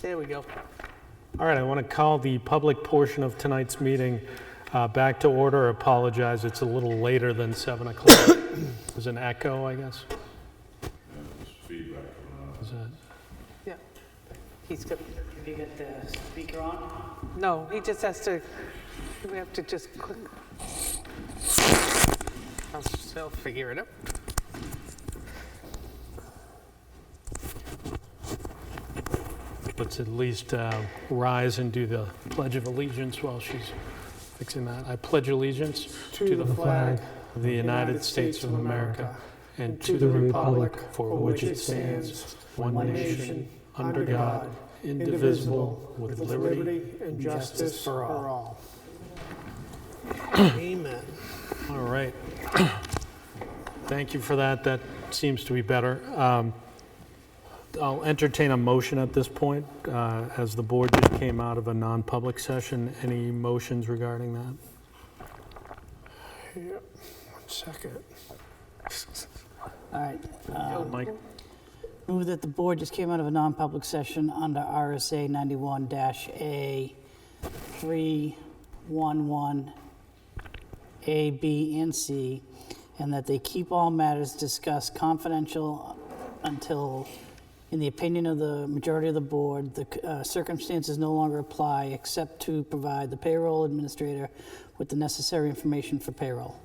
There we go. All right, I want to call the public portion of tonight's meeting back to order. Apologize, it's a little later than 7 o'clock. There's an echo, I guess. Feedback. Is that? Yeah. He's got, Have you got the speaker on? no, he just has to, we have to just click. I'll figure it out. Let's at least rise and do the Pledge of Allegiance while she's fixing that. I pledge allegiance to the flag of the United States of America and to the republic for which it stands, one nation, under God, indivisible, with liberty and justice for all. Amen. All right. Thank you for that. That seems to be better. I'll entertain a motion at this point, as the board just came out of a non-public session. Any motions regarding that? Yeah, 1 second. All right. Mike? Move that the board just came out of a non-public session under RSA 91-A 311 A, B, and C, and that they keep all matters discussed confidential until, in the opinion of the majority of the board, the circumstances no longer apply except to provide the payroll administrator with the necessary information for payroll.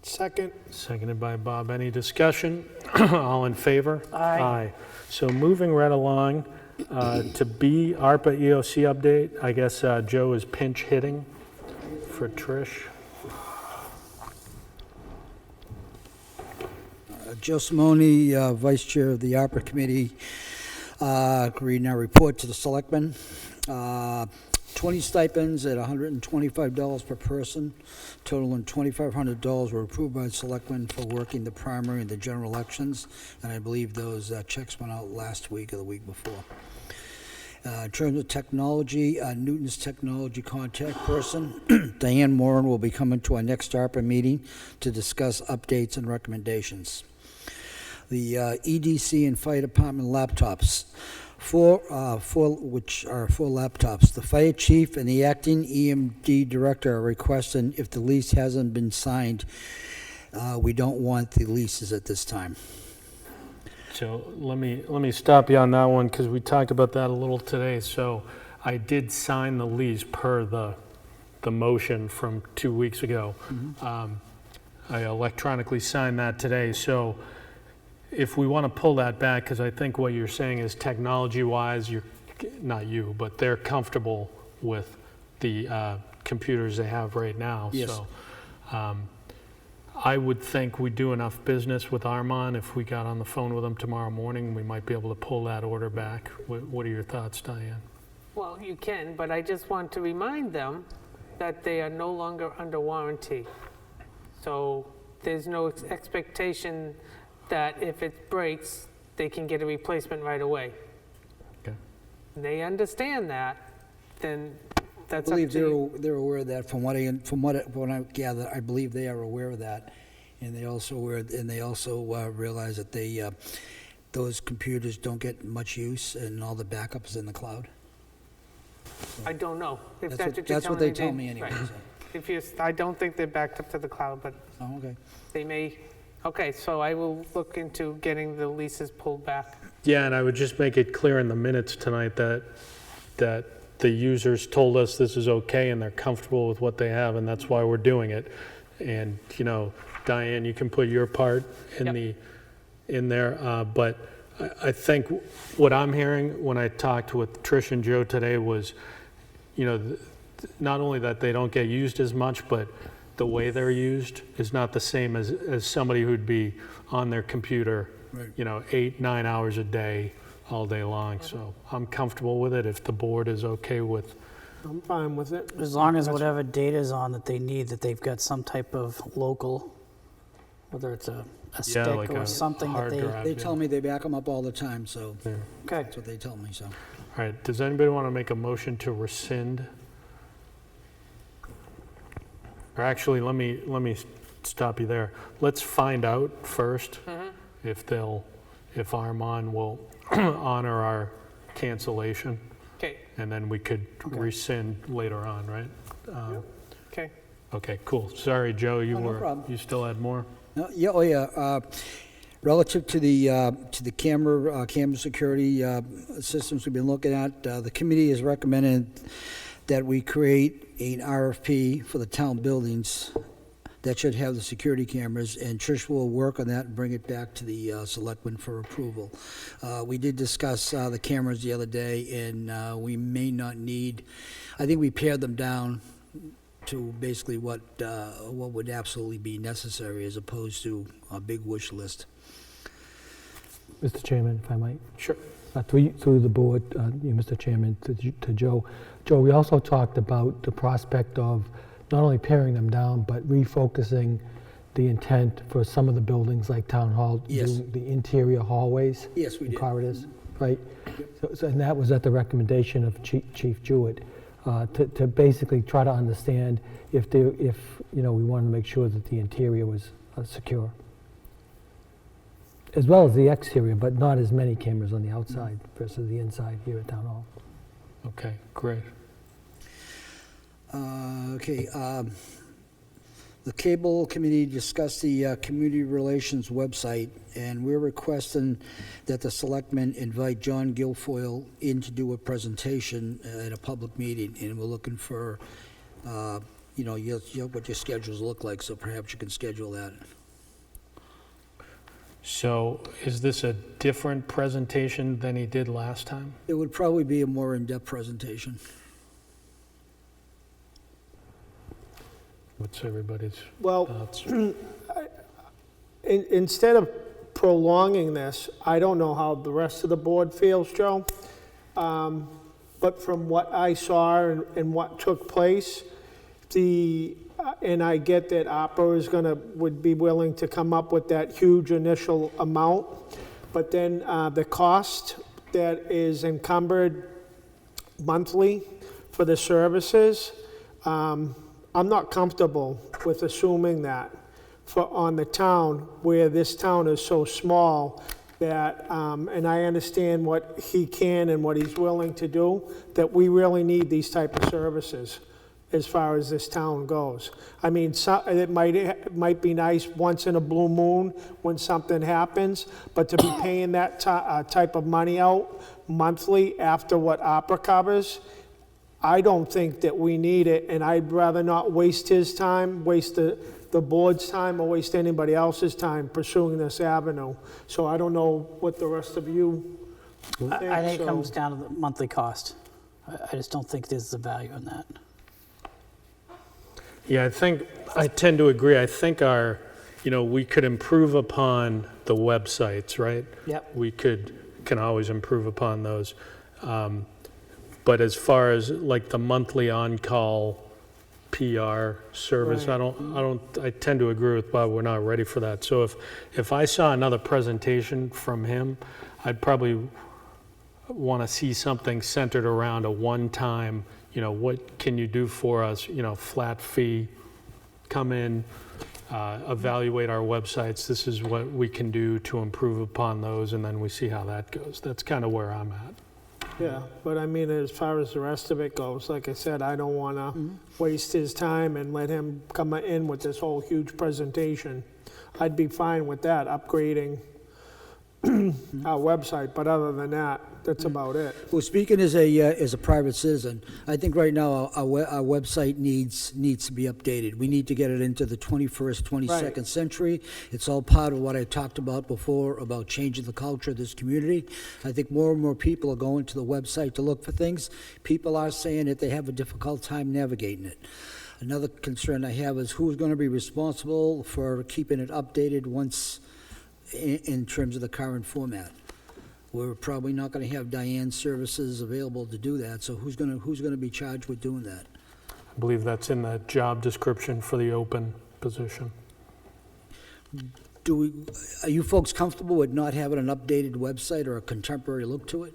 Second. Seconded by Bob. Any discussion? All in favor? Aye. So moving right along to B, ARPA EOC update. I guess Joe is pinch hitting for Trish. Joe Simone, Vice Chair of the ARPA Committee, reading our report to the Selectmen. 20 stipends at $125 per person, totaling $2,500 were approved by the Selectmen for working the primary and the general elections, and I believe those checks went out last week or the week before. In terms of technology, Newton's technology contact person, Diane Moran, will be coming to our next ARPA meeting to discuss updates and recommendations. The EDC and fire department laptops, four laptops. The fire chief and the acting EMD director are requesting, if the lease hasn't been signed, we don't want the leases at this time. So let me stop you on that one because we talked about that a little today. So I did sign the lease per the motion from 2 weeks ago. Mm-hmm. I electronically signed that today. So if we want to pull that back, because I think what you're saying is technology-wise, not you, but they're comfortable with the computers they have right now. Yes. So I would think we do enough business with Armon. If we got on the phone with them tomorrow morning, we might be able to pull that order back. What are your thoughts, Diane? Well, you can, but I just want to remind them that they are no longer under warranty. So there's no expectation that if it breaks, they can get a replacement right away. Okay. They understand that, then I that's up believe to you. they're aware of that. From what I gather, I believe they are aware of that, and they also realize that those computers don't get much use, and all the backup is in the cloud. I don't know. If That's what you're what telling they me, tell me anyway. right. So. I don't think they're backed up to the cloud, but Oh, okay. they may. Okay, so I will look into getting the leases pulled back. Yeah, and I would just make it clear in the minutes tonight that the users told us this is okay and they're comfortable with what they have, and that's why we're doing it. And, Diane, you can put your part in there, but I think what I'm hearing when I talked with Trish and Joe today was, not only that they don't get used as much, but the way they're used is not the same as somebody who'd be on their computer, Right. 8-9 hours a day, all day long. So I'm comfortable with it if the board is okay with. I'm fine with it. As long as whatever data is on that they need, that they've got some type of local, whether it's a stick like or a something that hard they. drive. They tell me they back them up all the time, so Yeah. Okay. that's what they tell me. So. All right, does anybody want to make a motion to rescind? Or actually, let me stop you there. Let's find out first if Armon will honor our cancellation, Okay, and then we could rescind later on, right? okay. Okay, cool. Sorry, Joe, Oh, no problem. you still had more? No, yeah, oh, yeah. Relative to the camera security systems we've been looking at, the committee has recommended that we create an RFP for the town buildings that should have the security cameras, and Trish will work on that and bring it back to the selectmen for approval. We did discuss the cameras the other day, and we may not need, I think we pared them down to basically what would absolutely be necessary as opposed to a big wish list. Mr. Chairman, if I might. Sure. Through the board, Mr. Chairman, to Joe. Joe, we also talked about the prospect of not only paring them down, but refocusing the intent for some of the buildings like Town Hall, Yes. doing the interior hallways Yes, we and did. corridors, right? And that was at the recommendation of Chief Jewett, to basically try to understand if we wanted to make sure that the interior was secure, as well as the exterior, but not as many cameras on the outside versus the inside here at Town Hall. Okay, great. Okay, the Cable Committee discussed the Community Relations website, and we're requesting that the selectmen invite John Guilfoyle in to do a presentation at a public meeting, and we're looking for, what your schedules look like, so perhaps you can schedule that. So is this a different presentation than he did last time? It would probably be a more in-depth presentation. What's everybody's Well, thoughts? instead of prolonging this, I don't know how the rest of the board feels, Joe. But from what I saw and what took place, and I get that ARPA would be willing to come up with that huge initial amount, but then the cost that is encumbered monthly for the services, I'm not comfortable with assuming that on the town, where this town is so small that, and I understand what he can and what he's willing to do, that we really need these type of services as far as this town goes. I mean, it might be nice once in a blue moon when something happens, but to be paying that type of money out monthly after what ARPA covers, I don't think that we need it, and I'd rather not waste his time, waste the board's time, or waste anybody else's time pursuing this avenue. So I don't know what the rest of you think. I think it so- comes down to the monthly cost. I just don't think there's the value in that. Yeah, I tend to agree. I think we could improve upon the websites, right? Yep. We can always improve upon those. But as far as like the monthly on-call PR service, Right. I tend to agree with Bob, we're not ready for that. So if I saw another presentation from him, I'd probably want to see something centered around a one-time, what can you do for us, flat fee, come in, evaluate our websites, this is what we can do to improve upon those, and then we see how that goes. That's kind of where I'm at. Yeah, but I mean, as far as the rest of it goes, like I said, I don't want to waste his time and let him come in with this whole huge presentation. I'd be fine with that, upgrading our website, but other than that, that's about it. Well, speaking as a private citizen, I think right now our website needs to be updated. We need to get it into the 21st, 22nd Right. century. It's all part of what I talked about before about changing the culture of this community. I think more and more people are going to the website to look for things. People are saying that they have a difficult time navigating it. Another concern I have is who's going to be responsible for keeping it updated once in terms of the current format. We're probably not going to have Diane's services available to do that, so who's going to be charged with doing that? I believe that's in the job description for the open position. Are you folks comfortable with not having an updated website or a contemporary look to it?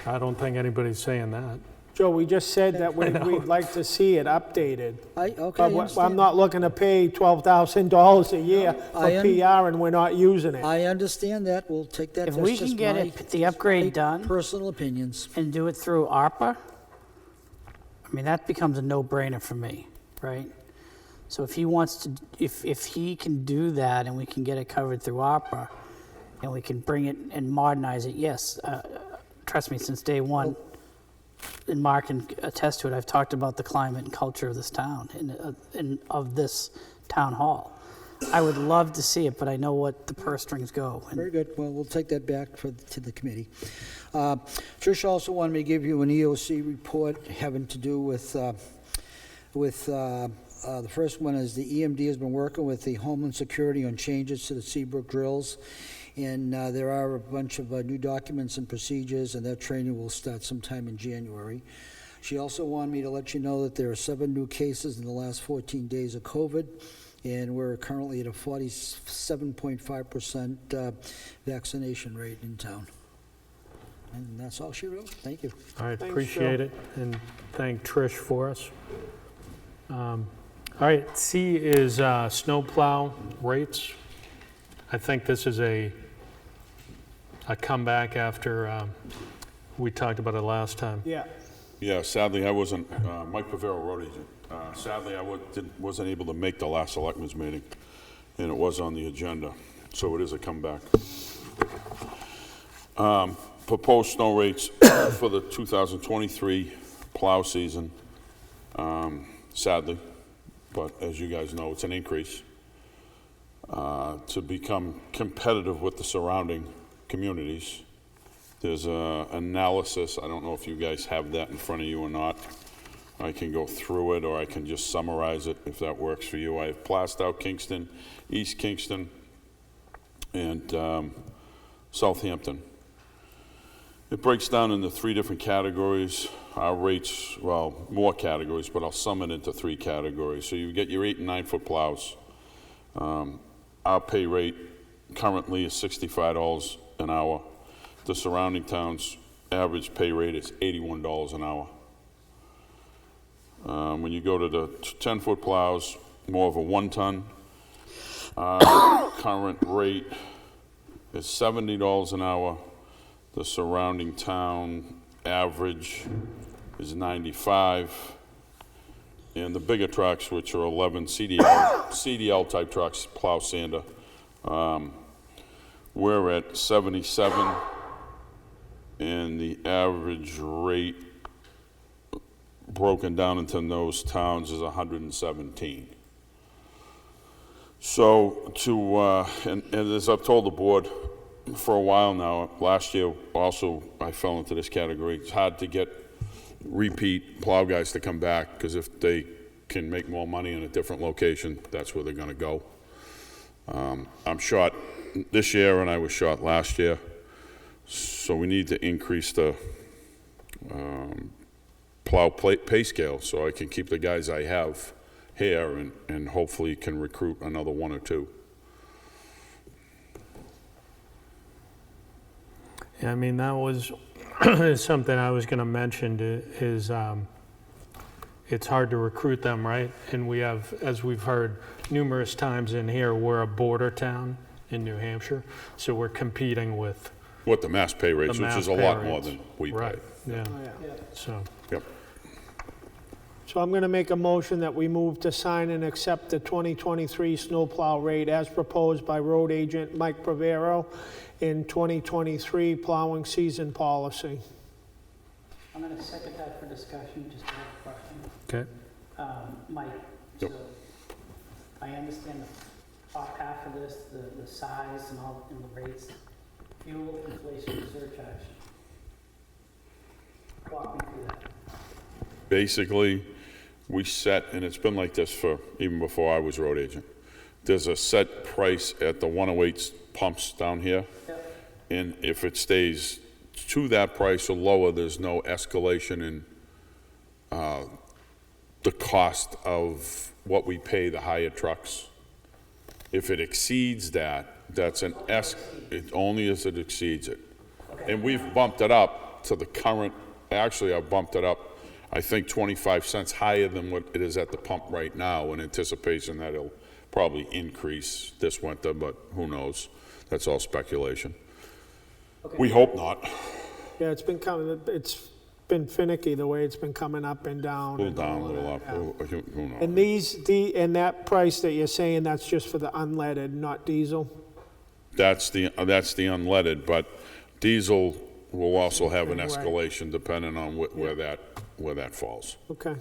I don't think anybody's saying that. Joe, we just said that we'd like to see it updated. Okay, I But I'm understand. not looking to pay $12,000 a year for I PR and we're not using it. I understand that, we'll take that. If That's we can just get my- it, the upgrade done, Personal opinions. and do it through ARPA, I mean, that becomes a no-brainer for me, right? So if he wants to, if he can do that and we can get it covered through ARPA, and we can bring it and modernize it, yes, trust me, since day one, and Mark can attest to it, I've talked about the climate and culture of this town and of this town hall. I would love to see it, but I know what the purse strings go. And Very good, well, we'll take that back to the committee. Trish also wanted me to give you an EOC report having to do with the first one is the EMD has been working with the Homeland Security on changes to the Seabrook drills. And there are a bunch of new documents and procedures, and that training will start sometime in January. She also wanted me to let you know that there are 7 new cases in the last 14 days of COVID, and we're currently at a 47.5% vaccination rate in town. And that's all she wrote. Thank you. All right, Thanks, appreciate Joe. it, and thank Trish for us. All right, C is snowplow rates. I think this is a comeback after we talked about it last time. Yeah. Yeah, sadly, I wasn't, Mike Pavero, road agent. Sadly, I wasn't able to make the last Selectmen's meeting, and it was on the agenda, so it is a comeback. Proposed snow rates for the 2023 plow season, sadly, but as you guys know, it's an increase. To become competitive with the surrounding communities. There's an analysis, I don't know if you guys have that in front of you or not. I can go through it, or I can just summarize it if that works for you. I have Plastow, Kingston, East Kingston, and Southampton. It breaks down into 3 different categories. Our rates, well, more categories, but I'll sum it into 3 categories. So you get your 8 and 9 foot plows. Our pay rate currently is $65 an hour. The surrounding towns' average pay rate is $81 an hour. When you go to the 10-foot plows, more of a 1-ton, current rate is $70 an hour. The surrounding town average is $95. And the bigger trucks, which are 11 CDL type trucks, plow sander, we're at 77, and the average rate broken down into those towns is 117. So and as I've told the board for a while now, last year also I fell into this category. It's hard to get repeat plow guys to come back, because if they can make more money in a different location, that's where they're going to go. I'm short this year, and I was short last year, so we need to increase the plow pay scale so I can keep the guys I have here and hopefully can recruit another 1 or 2. Yeah, I mean, that was something I was going to mention is it's hard to recruit them, right? And we have, as we've heard numerous times in here, we're a border town in New Hampshire, so we're competing with What the mass pay rates, the which mass is a pay lot more rates. than we pay. Right, yeah, Oh, yeah. so, Yep. So I'm going to make a motion that we move to sign and accept the 2023 snowplow rate as proposed by road agent Mike Pavero in 2023 plowing season policy. I'm going to second that for discussion, just to have a question. okay. Mike, Yep. so I understand the top half of this, the size and all, and the rates, fuel, inflation, surcharge. Walk me through that. Basically, we set, and it's been like this for even before I was road agent. There's a set price at the 108 pumps down here, Yep. and if it stays to that price or lower, there's no escalation in the cost of what we pay the higher trucks. If it exceeds that, that's an it only as it exceeds it. And we've bumped it up to the current, actually I've bumped it up I think 25 cents higher than what it is at the pump right now, in anticipation that it'll probably increase this winter, but who knows? That's all speculation. We hope not. Yeah, it's been finicky, the way it's been coming up and down. A little and down, a all of little that, up, yeah. who knows? And and that price that you're saying, that's just for the unleaded, not diesel? That's the unleaded, but diesel will also have an Right. escalation depending on where that falls. Okay.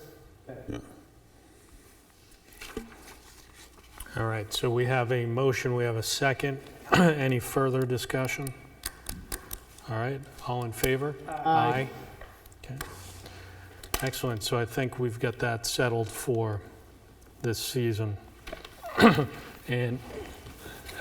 All right, so we have a motion, we have a second. Any further discussion? All right, all in favor? Aye. Okay. Excellent, so I think we've got that settled for this season. And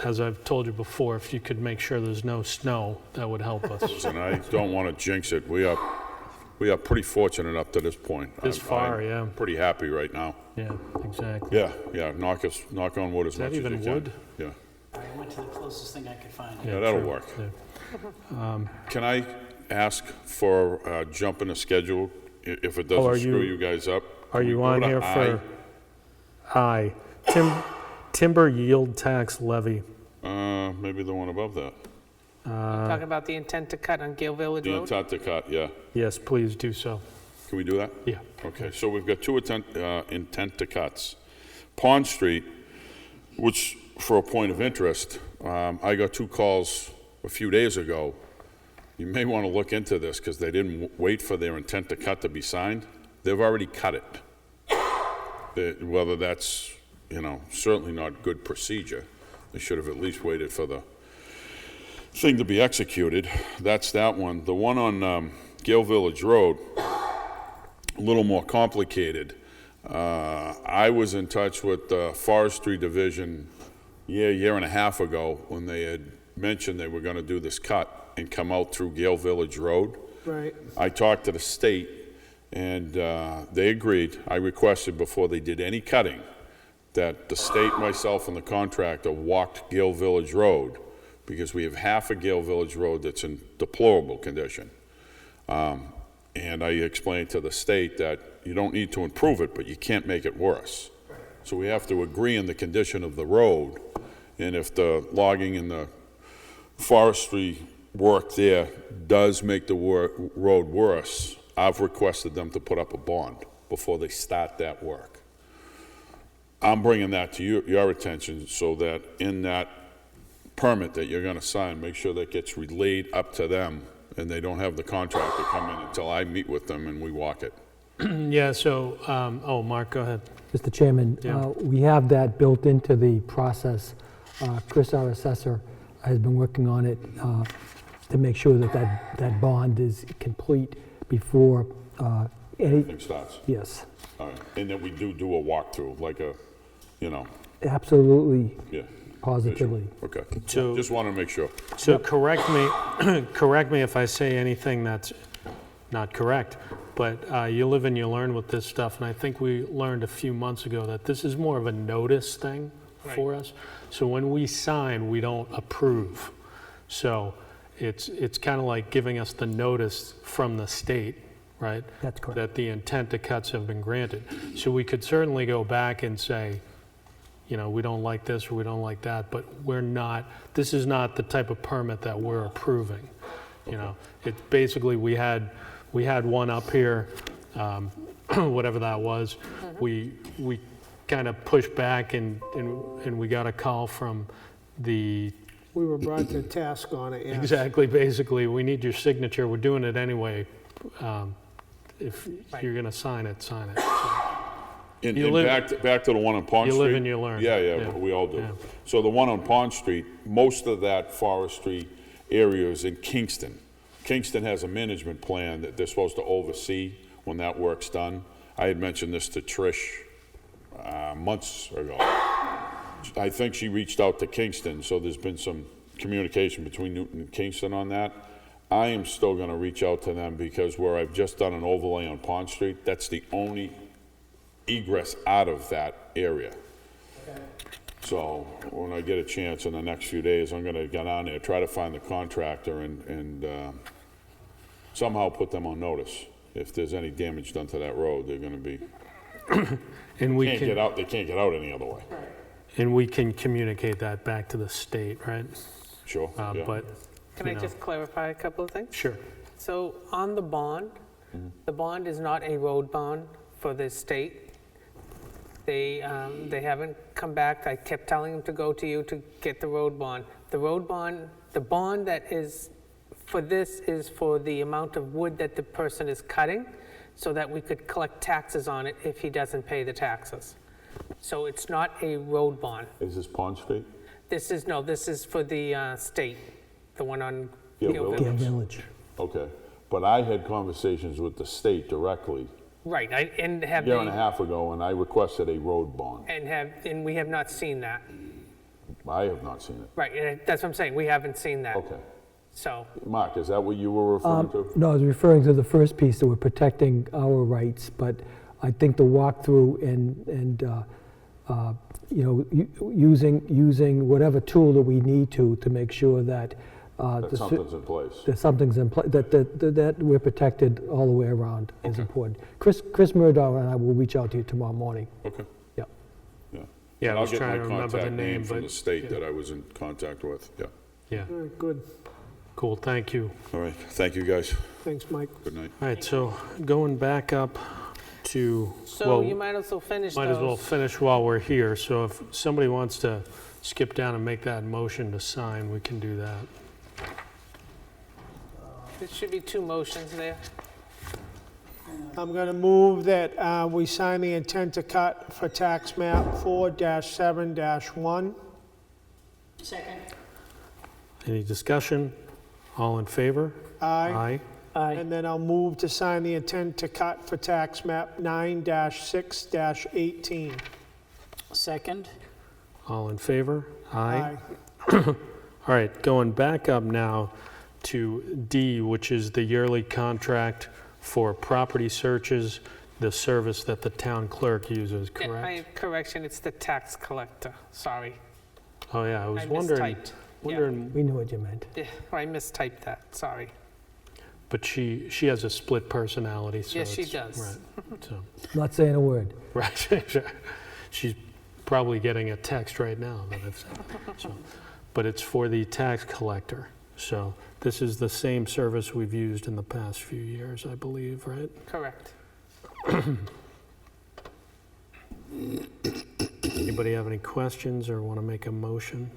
as I've told you before, if you could make sure there's no snow, that would help us. And I don't want to jinx it. We are pretty fortunate up to this point. This far, yeah. I'm pretty happy right now. Yeah, exactly. Yeah, knock on wood as Is that much as you can. even wood? Yeah, I went to the closest thing I could find. yeah, that'll true. work. Yeah. Can I ask for a jump in the schedule if it Oh, are doesn't screw you- you guys up? Are Can we you go on to here I? for? Aye. Timber yield tax levy. Maybe the one above that. Talking about the intent to cut on Gale Village The Road? intent to cut, yeah. Yes, please do so. Can we do that? Yeah. Okay, so we've got two intent to cuts. Pond Street, which, for a point of interest, I got 2 calls a few days ago. You may want to look into this because they didn't wait for their intent to cut to be signed. They've already cut it. Whether that's, certainly not good procedure. They should have at least waited for the thing to be executed. That's that one. The one on Gale Village Road, a little more complicated. I was in touch with the Forestry Division year and a half ago when they had mentioned they were going to do this cut and come out through Gale Village Road. Right. I talked to the state, and they agreed. I requested before they did any cutting that the state, myself, and the contractor walked Gale Village Road because we have half of Gale Village Road that's in deplorable condition. And I explained to the state that you don't need to improve it, but you can't make it worse. So we have to agree on the condition of the road, and if the logging and the forestry work there does make the road worse, I've requested them to put up a bond before they start that work. I'm bringing that to your attention so that in that permit that you're going to sign, make sure that gets relayed up to them and they don't have the contractor come in until I meet with them and we walk it. Yeah, so, Mark, go ahead. Mr. Chairman, Yeah. we have that built into the process. Chris, our assessor, has been working on it to make sure that bond is complete before any, Thing starts. yes, All right. And then we do a walkthrough, like a, absolutely, yeah. positively. Okay. So- Just want to make sure. So correct me if I say anything that's not correct, but you live and you learn with this stuff, and I think we learned a few months ago that this is more of a notice thing for us. So when we sign, we don't approve. So it's kind of like giving us the notice from the state, right? That's correct. That the intent to cuts have been granted. So we could certainly go back and say, we don't like this or we don't like that, but this is not the type of permit that we're approving. It's basically, we had one up here, whatever that was. We kind of pushed back and we got a call from the, We were brought to task on it, yes. exactly, basically, we need your signature, we're doing it anyway. If you're gonna sign it, sign it. So, And You live- back to the one on Pond You Street. live and you learn. Yeah, Yeah. we all do. Yeah. So the one on Pond Street, most of that forestry area is in Kingston. Kingston has a management plan that they're supposed to oversee when that work's done. I had mentioned this to Trish months ago. I think she reached out to Kingston, so there's been some communication between Newton and Kingston on that. I am still gonna reach out to them because where I've just done an overlay on Pond Street, that's the only egress out of that area. So when I get a chance in the next few days, I'm gonna get on there, try to find the contractor and somehow put them on notice. if there's any damage done to that road, they're gonna be, And we can't get can, out, they can't get out any other way. and we can communicate that back to the state, right? Sure, yeah. But, Can you I know, just clarify a couple of things? Sure. So on the bond, the bond is not a road bond for the state. They haven't come back. I kept telling them to go to you to get the road bond. The road bond, the bond that is for this is for the amount of wood that the person is cutting, so that we could collect taxes on it if he doesn't pay the taxes. So it's not a road bond. Is this Pond Street? This is for the state, the one on Gale Gale Village? Gale Village. Village. Okay, but I had conversations with the state directly Right, and have a year and a they, half ago, and I requested a road bond. and we have not seen that. I have not seen it. Right, and that's what I'm saying, we haven't seen that. Okay. So, Mark, is that what you were referring to? No, I was referring to the first piece, that we're protecting our rights, but I think the walkthrough and you know, using whatever tool that we need to make sure that That something's in place. that something's in place, that we're protected all the way around is important. Chris Murdoch and I will reach out to you tomorrow morning. Okay. Yeah. Yeah. Yeah, And I was I'll get trying my to remember the contact name, from but- the state that I was in contact with, yeah. Yeah, All right, good. cool, thank you. All right, thank you, guys. Thanks, Mike. Good night. All right, so going back up to, so well, you might as well finish might as well those. finish while we're here. So if somebody wants to skip down and make that motion to sign, we can do that. There should be two motions there. I'm going to move that we sign the intent to cut for tax map 4-7-1. Second. Any discussion? All in favor? Aye. Aye. And then I'll move to sign the intent to cut for tax map 9-6-18. Second. All in favor? Aye. All right, going back up now to D, which is the yearly contract for property searches, the service that the town clerk uses, Yeah, correct? correction, it's the tax collector, sorry. Oh, yeah, I was I wondering, mistyped. wondering, We knew what you meant. Yeah, I mistyped that, sorry. but she has a split personality, so Yes, she it's- does. Right, so, Not saying a word. right. She's probably getting a text right now that I've sent. So, but it's for the tax collector. So this is the same service we've used in the past few years, I believe, right? Correct. Anybody have any questions or want to make a motion?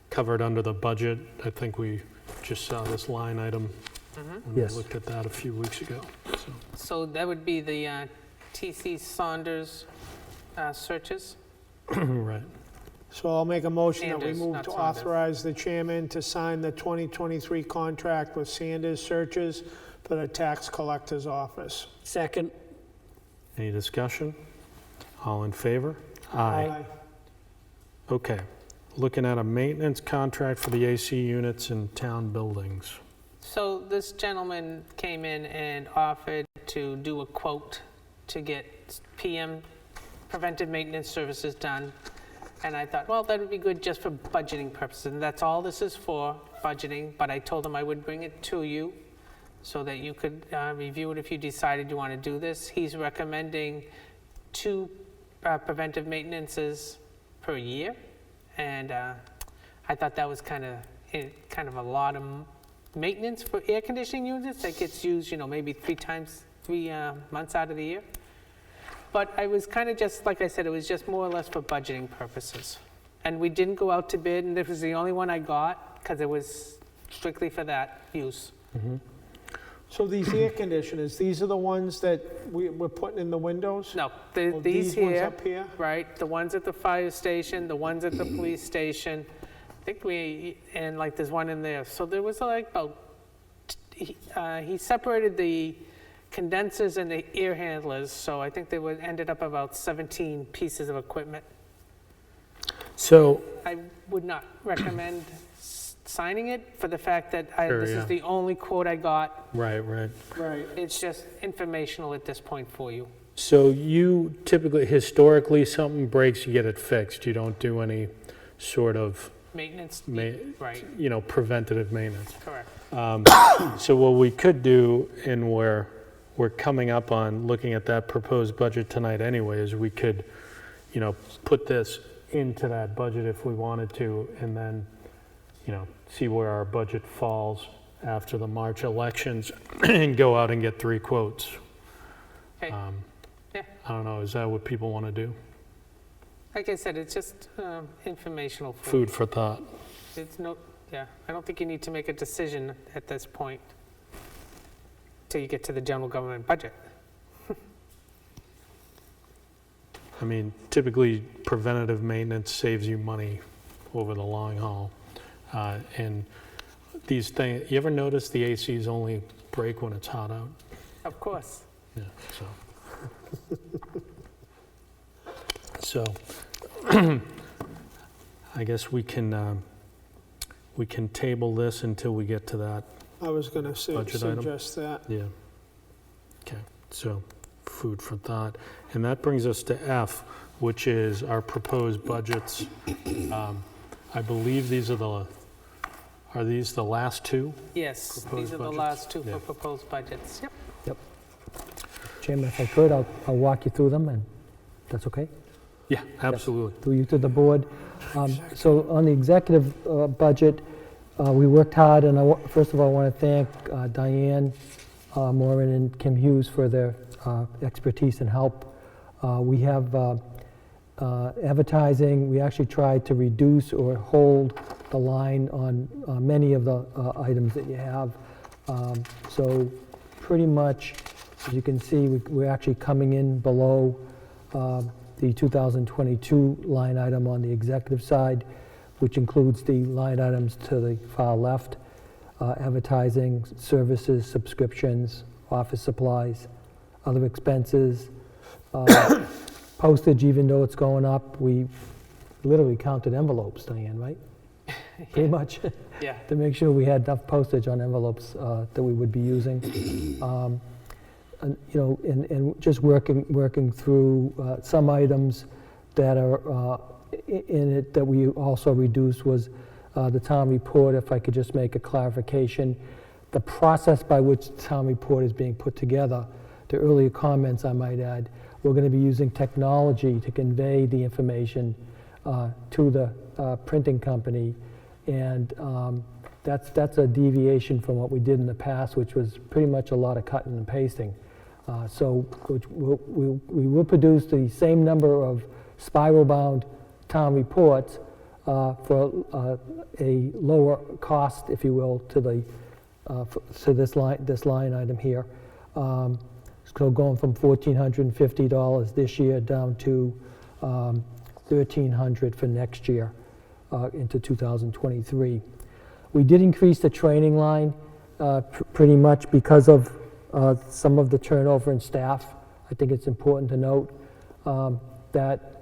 Covered under the budget. I think we just saw this line item when we Yes. looked at that a few weeks ago. So, So that would be the T.C. Saunders searches? right. So I'll make a motion that we Sanders, move not to Saunders. authorize the chairman to sign the 2023 contract with Sanders Searches for the tax collector's office. Second. Any discussion? All in favor? Aye. Okay. Looking at a maintenance contract for the AC units in town buildings. So this gentleman came in and offered to do a quote to get PM, preventive maintenance services done. And I thought, well, that would be good just for budgeting purposes. And that's all this is for, budgeting. But I told him I would bring it to you so that you could review it if you decided you want to do this. He's recommending 2 preventive maintenances per year. And I thought that was kind of a lot of maintenance for air conditioning units that gets used, maybe 3 months out of the year. But I was kind of just, like I said, it was just more or less for budgeting purposes. And we didn't go out to bid, and this was the only one I got because it was strictly for that use. So these air conditioners, these are the ones that we're putting in the windows? No, Oh, these ones here, up here? right, the ones at the fire station, the ones at the police station, I think and like there's one in there. So there was like about, he separated the condensers and the air handlers, so I think ended up about 17 pieces of equipment. So, I would not recommend signing it for the fact that Sure, this yeah. is the only quote I got. right. Right. It's just informational at this point for you. So you typically, historically, something breaks, you get it fixed. You don't do any sort of Maintenance, ma- right, preventative maintenance. correct. So what we could do, and we're coming up on looking at that proposed budget tonight anyway, is we could, put this into that budget if we wanted to, and then, see where our budget falls after the March elections and go out and get 3 quotes. Okay, yeah. I don't know, is that what people want to do? Like I said, it's just informational. Food for thought. It's no, yeah, I don't think you need to make a decision at this point till you get to the general government budget. I mean, typically preventative maintenance saves you money over the long haul. And these things, you ever notice the ACs only break when it's hot out? Of course. Yeah, so I guess we can table this until we get to that. I was going to Budget item? suggest that. Yeah. Okay, so food for thought. And that brings us to F, which is our proposed budgets. I believe these are these the last 2? Yes, these Proposed are the budgets? last 2 Yeah. for proposed budgets. Yep. Chairman, if I could, I'll walk you through them, and that's okay? Yeah, absolutely. Through you to the board. So on the executive budget, we worked hard, and first of all, I want to thank Diane Moran and Kim Hughes for their expertise and help. We have advertising. We actually tried to reduce or hold the line on many of the items that you have. So pretty much, as you can see, we're actually coming in below the 2022 line item on the executive side, which includes the line items to the far left, advertising, services, subscriptions, office supplies, other expenses, postage, even though it's going up. We literally counted envelopes, Diane, right? Pretty much, Yeah. to make sure we had enough postage on envelopes that we would be using. And just working through some items that are in it that we also reduced was the town report. If I could just make a clarification, the process by which the town report is being put together, the earlier comments I might add, we're going to be using technology to convey the information to the printing company, and that's a deviation from what we did in the past, which was pretty much a lot of cutting and pasting. So we will produce the same number of spiral-bound town reports for a lower cost, if you will, to this line item here. So going from $1,450 this year down to $1,300 for next year into 2023. We did increase the training line pretty much because of some of the turnover in staff. I think it's important to note that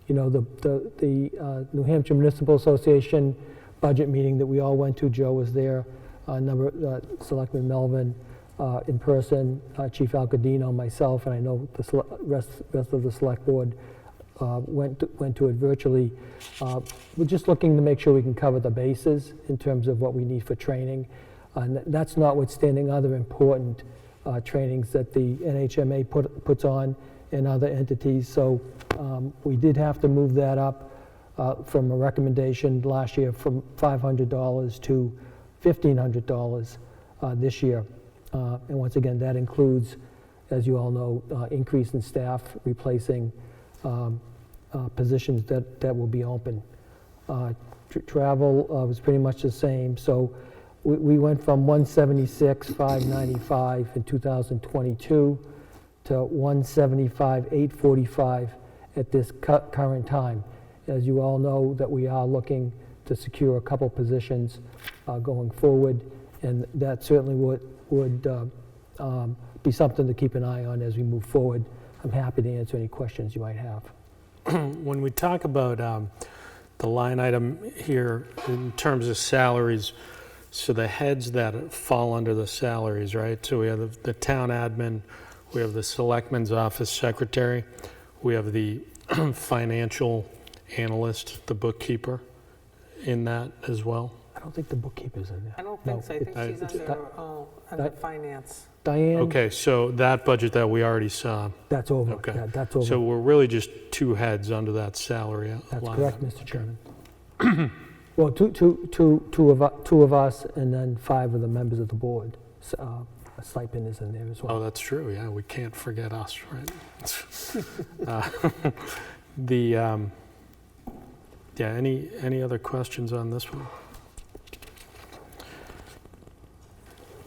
the New Hampshire Municipal Association budget meeting that we all went to, Joe was there, Selectman Melvin in person, Chief Alcadino, myself, and I know the rest of the select board went to it virtually. We're just looking to make sure we can cover the bases in terms of what we need for training. And that's notwithstanding other important trainings that the NHMA puts on and other entities. So we did have to move that up from a recommendation last year from $500 to $1,500 this year. And once again, that includes, as you all know, increase in staff, replacing positions that will be open. Travel was pretty much the same. So we went from $176,595 in 2022 to $175,845 at this current time. As you all know, that we are looking to secure a couple positions going forward, and that certainly would be something to keep an eye on as we move forward. I'm happy to answer any questions you might have. When we talk about the line item here in terms of salaries, so the heads that fall under the salaries, right? So we have the town admin, we have the selectman's office secretary, we have the financial analyst, the bookkeeper, in that as well? I don't think the bookkeeper's in there. I don't No, think so. I think it's- she's under that- finance. Diane, Okay, so that budget that we already saw, that's over. okay. Yeah, that's over. So we're really just two heads under that salary That's line. correct, Mr. Chairman. Well, two of us, and then 5 of the members of the board. A stipend is in there as Oh, well. that's true, yeah, we can't forget us, right? The, yeah, any other questions on this one?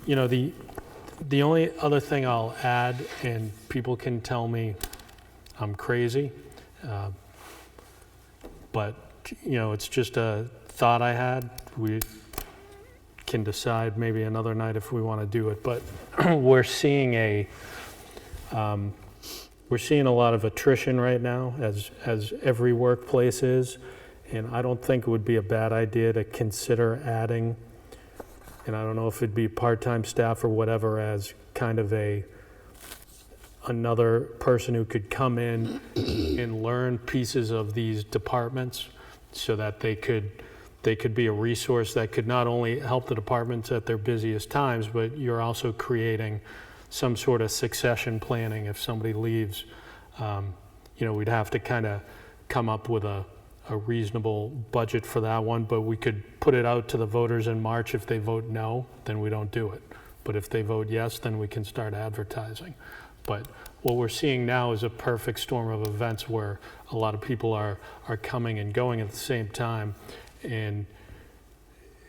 You know, the only other thing I'll add, and people can tell me I'm crazy, but, you know, it's just a thought I had. We can decide maybe another night if we want to do it, but we're seeing a lot of attrition right now, as every workplace is, and I don't think it would be a bad idea to consider adding, and I don't know if it'd be part-time staff or whatever, as kind of another person who could come in and learn pieces of these departments so that they could be a resource that could not only help the departments at their busiest times, but you're also creating some sort of succession planning if somebody leaves. You know, we'd have to kind of come up with a reasonable budget for that one, but we could put it out to the voters in March. If they vote no, then we don't do it. But if they vote yes, then we can start advertising. But what we're seeing now is a perfect storm of events where a lot of people are coming and going at the same time. And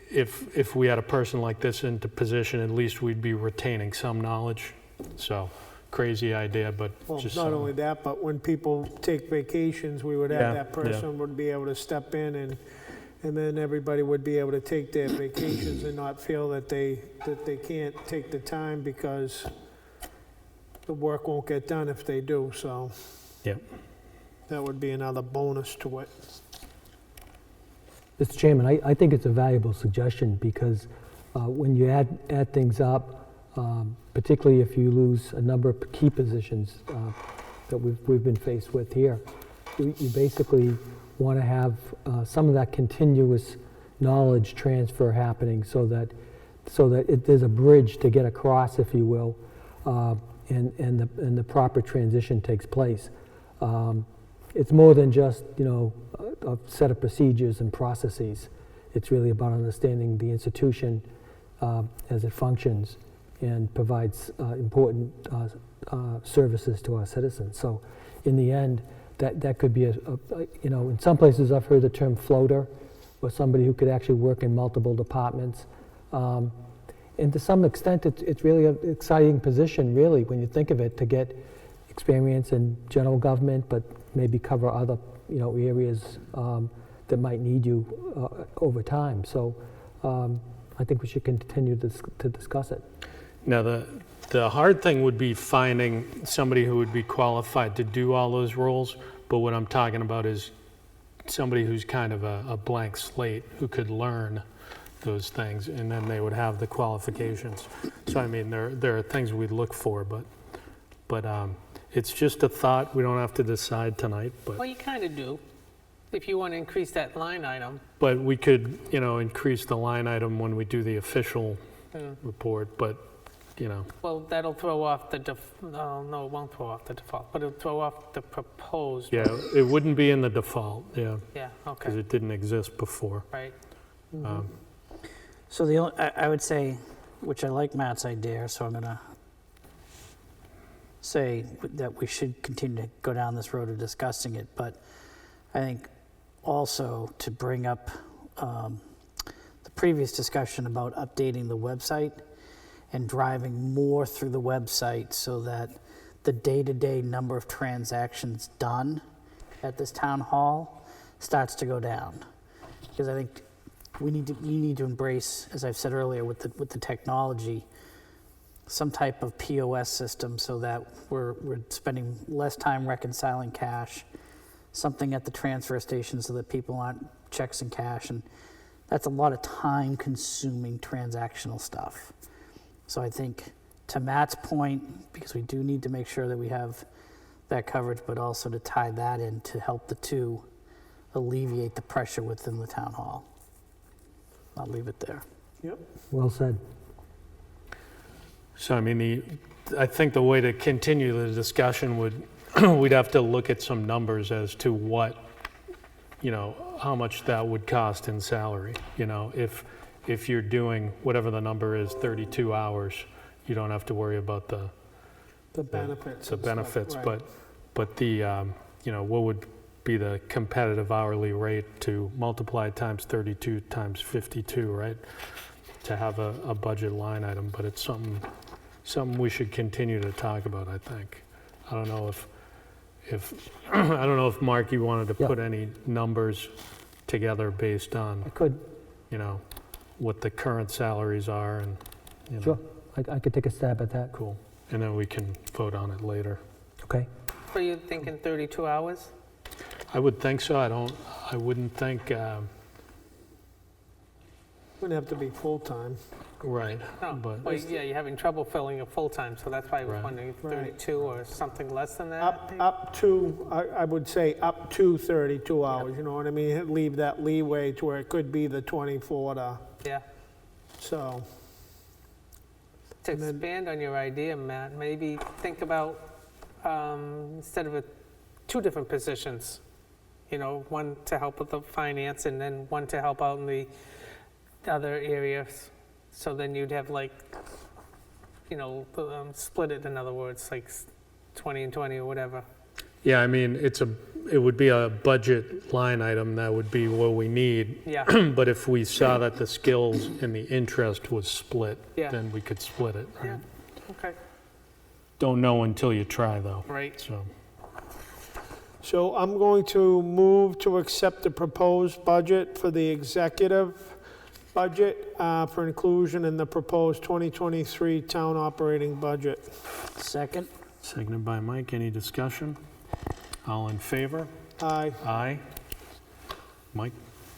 if we had a person like this into position, at least we'd be retaining some knowledge. So, crazy idea, but Well, just not something. only that, but when people take vacations, we would Yeah, have that person would be able to step in and then everybody would be able to take their vacations and not feel that they can't take the time because the work won't get done if they do, so. Yeah. That would be another bonus to it. Mr. Chairman, I think it's a valuable suggestion because when you add things up, particularly if you lose a number of key positions that we've been faced with here, you basically want to have some of that continuous knowledge transfer happening so that there's a bridge to get across, if you will, and the proper transition takes place. It's more than just, you know, a set of procedures and processes. It's really about understanding the institution as it functions and provides important services to our citizens. So in the end, that could be you know, in some places I've heard the term floater, or somebody who could actually work in multiple departments. And to some extent, it's really an exciting position, really, when you think of it, to get experience in general government, but maybe cover other, you know, areas that might need you over time. So I think we should continue to discuss it. Now, the hard thing would be finding somebody who would be qualified to do all those roles, but what I'm talking about is somebody who's kind of a blank slate who could learn those things, and then they would have the qualifications. So, I mean, there are things we'd look for, but it's just a thought. We don't have to decide tonight, Well, but you kind of do, if you want to increase that line item. we could, you know, increase the line item when we do the official report, but, you know. Well, that'll throw off the, no, it won't throw off the default, but it'll throw off the proposed. Yeah, it wouldn't be in the default, yeah, Yeah, because okay, it didn't exist before. right. So I would say, which I like Matt's idea, so I'm gonna say that we should continue to go down this road of discussing it, but I think also to bring up the previous discussion about updating the website and driving more through the website so that the day-to-day number of transactions done at this town hall starts to go down. Because I think we need to embrace, as I've said earlier, with the technology, some type of POS system so that we're spending less time reconciling cash, something at the transfer station so that people aren't checks and cash, and that's a lot of time-consuming transactional stuff. So I think, to Matt's point, because we do need to make sure that we have that coverage, but also to tie that in to help the two alleviate the pressure within the town hall. I'll leave it there. Yep. Well said. So, I mean, I think the way to continue the discussion would, we'd have to look at some numbers as to what, how much that would cost in salary. If you're doing whatever the number is, 32 hours, you don't have to worry about the benefits. the and stuff, benefits, right. but the, what would be the competitive hourly rate to multiply times 32 times 52, right? To have a budget line item, but it's something we should continue to talk about, I think. I don't know if I don't know if, Mark, you wanted to Yeah. put any numbers together based I on, could, what the current salaries are and, sure, I could take a stab at that. Cool. And then we can vote on it later. Okay. Were you thinking 32 hours? I would think so. I wouldn't think, Wouldn't have to be full-time. right, No, but, well, yeah, you're having trouble filling a full-time, so that's why I was Right. wondering if Right. 32 or something less than that? Up to, I would say up to 32 hours, you know what I mean? Leave that leeway to where it could be the 24 to, Yeah. so. To And then- expand on your idea, Matt, maybe think about, instead of two different positions, one to help with the finance and then one to help out in the other areas. So then you'd have split it, in other words, like 20 and 20 or whatever. yeah, I mean, it would be a budget line item that would be what we need. Yeah, But if we saw that the skills and the interest was split, Yeah. then we could split it, yeah, right? okay, Don't know until you try, though, right. so. So I'm going to move to accept the proposed budget for the executive budget for inclusion in the proposed 2023 town operating budget. Second? Seconded by Mike. Any discussion? All in favor? Aye. Aye. Mike,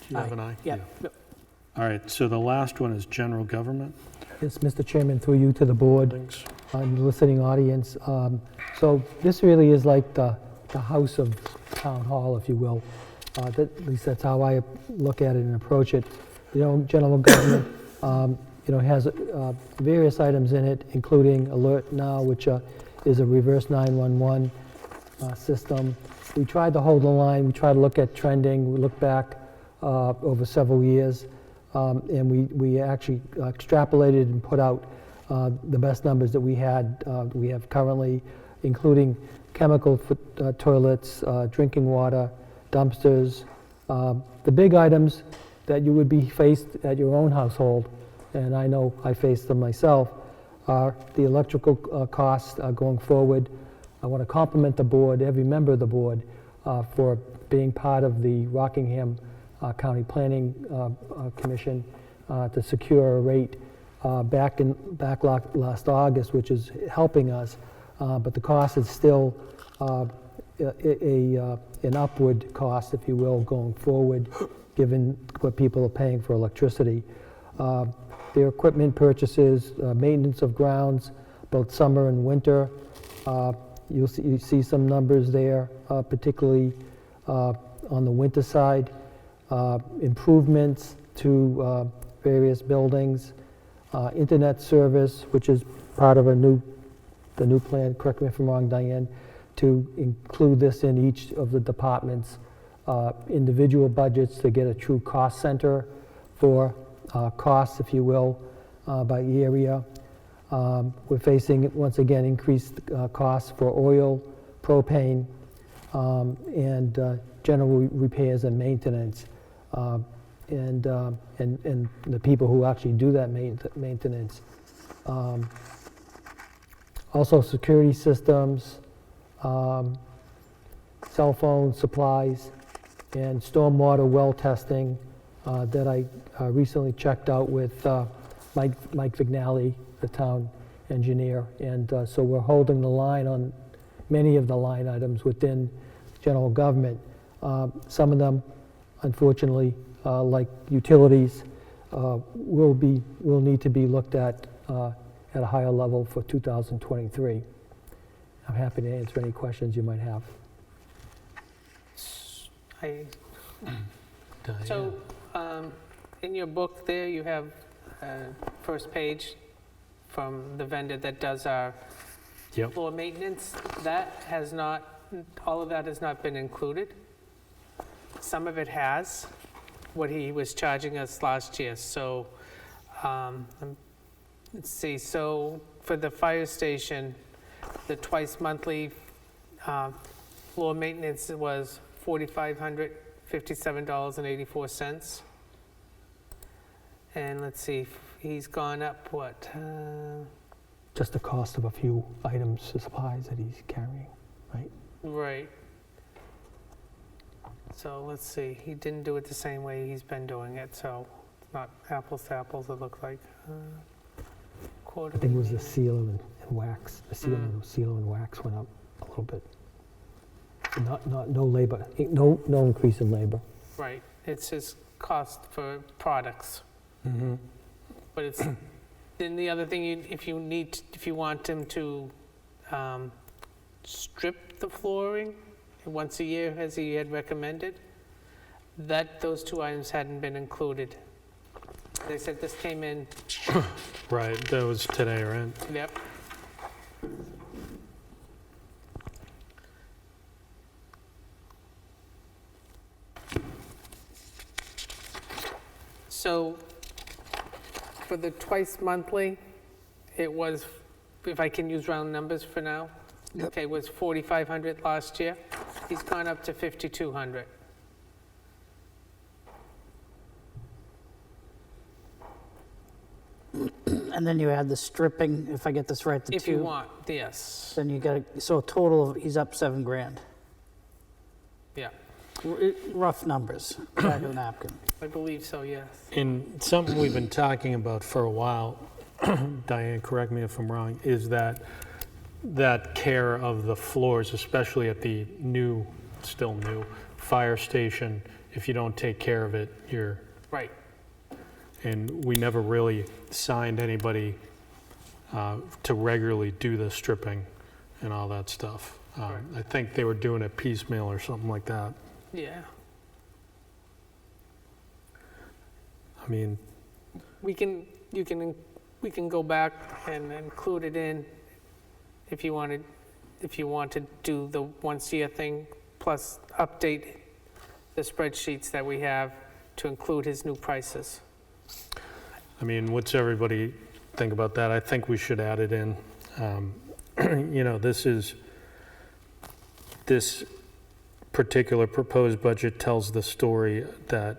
do you have an aye? Yeah. All right, so the last one is general government. Yes, Mr. Chairman, through you to the board Thanks. and the listening audience. So this really is like the house of town hall, if you will. At least that's how I look at it and approach it. General government, has various items in it, including Alert Now, which is a reverse 911 system. We tried to hold the line. We tried to look at trending. We look back over several years, and we actually extrapolated and put out the best numbers that we had. We have currently, including chemical toilets, drinking water, dumpsters. The big items that you would be faced at your own household, and I know I faced them myself, are the electrical costs going forward. I want to compliment the board, every member of the board, for being part of the Rockingham County Planning Commission to secure a rate back last August, which is helping us, but the cost is still an upward cost, if you will, going forward, given what people are paying for electricity. Their equipment purchases, maintenance of grounds, both summer and winter. You see some numbers there, particularly on the winter side. Improvements to various buildings. Internet service, which is part of the new plan, correct me if I'm wrong, Diane, to include this in each of the departments' individual budgets to get a true cost center for costs, if you will, by area. We're facing, once again, increased costs for oil, propane, and general repairs and maintenance, and the people who actually do that maintenance. Also, security systems, cell phone supplies, and stormwater well testing that I recently checked out with Mike Vignali, the town engineer, and so we're holding the line on many of the line items within general government. Some of them, unfortunately, like utilities, will need to be looked at a higher level for 2023. I'm happy to answer any questions you might have. I- Diane? So, In your book there, you have first page from the vendor that does our Yep. floor maintenance. That has not, all of that has not been included. Some of it has, what he was charging us last year. So, let's see, so for the fire station, the twice monthly floor maintenance was $4,557.84. And let's see, he's gone up, what? Just the cost of a few items, supplies that he's carrying, right? Right. So let's see, he didn't do it the same way he's been doing it, so it's not apples to apples, it looks like. I think it was the sealer and wax. The sealer and wax went up a little bit. No labor, no increase in labor. Right, it's his cost for products. But it's, then the other thing, if you want him to strip the flooring once a year, as he had recommended, those two items hadn't been included. They said this came in, Right, that was today, right? yep. So for the twice monthly, it was, if I can use round numbers for now, okay, it was 4,500 last year. He's gone up to 5,200. And then you add the stripping, if I get this right, the If two. you want, yes, Then you got, so a total of, he's up 7 grand. yeah, Rough numbers, back of the napkin. I believe so, yes. And something we've been talking about for a while, Diane, correct me if I'm wrong, is that care of the floors, especially at the new, still new, fire station. If you don't take care of it, you're, Right, and we never really signed anybody to regularly do the stripping and all that stuff. Right. I think they were doing it piecemeal or something like that. yeah. I mean, We can go back and include it in if you want to do the once a year thing, plus update the spreadsheets that we have to include his new prices. I mean, what's everybody think about that? I think we should add it in. You know, this particular proposed budget tells the story that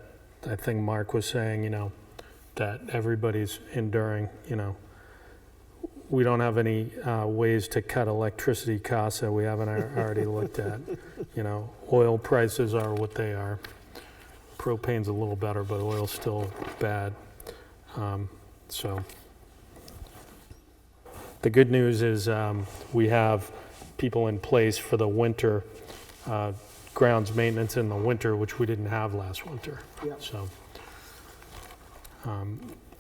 I think Mark was saying, you know, that everybody's enduring, you know. We don't have any ways to cut electricity costs that we haven't already looked at. You know, oil prices are what they are. Propane's a little better, but oil's still bad. So the good news is we have people in place for the winter grounds maintenance in the winter, which we didn't have last winter. Yep. So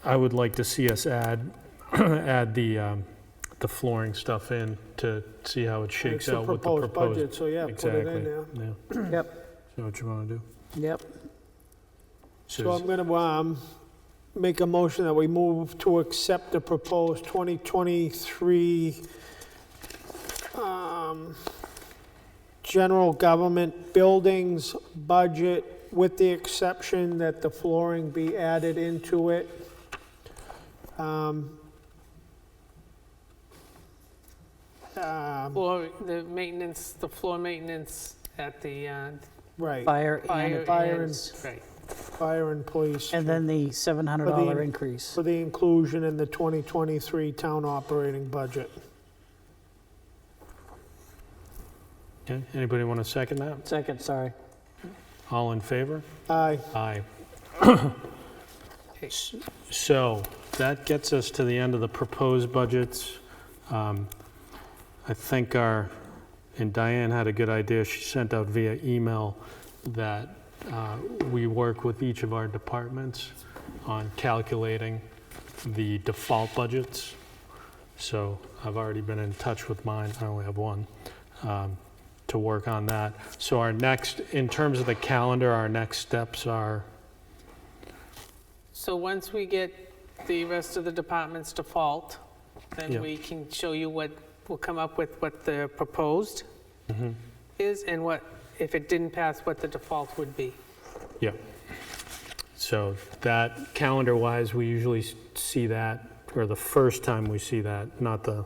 I would like to see us add the flooring stuff in to see how it shakes It's the out with the proposed proposed. budget, so yeah, put it in Exactly. there. Yeah. Yep, Is that what you want to do? yep. So I'm going to make a motion that we move to accept the proposed 2023 general government buildings budget, with the exception that the flooring be added into it. Or the maintenance, the floor maintenance at the Right, Fire fire. Fire and- and- Right, fire and police. and then the $700 For increase. For the inclusion in the 2023 town operating budget. Okay, anybody want to second that? Second, sorry. All in favor? Aye. Aye. okay. So that gets us to the end of the proposed budgets. I think and Diane had a good idea, she sent out via email that we work with each of our departments on calculating the default budgets. So I've already been in touch with mine, I only have one, to work on that. So our next, in terms of the calendar, our next steps are, So once we get the rest of the department's default, Yeah. then we can show you what, we'll come up with what the proposed is and what, if it didn't pass, what the default would be. Yeah. So that, calendar-wise, we usually see that, or the first time we see that, not the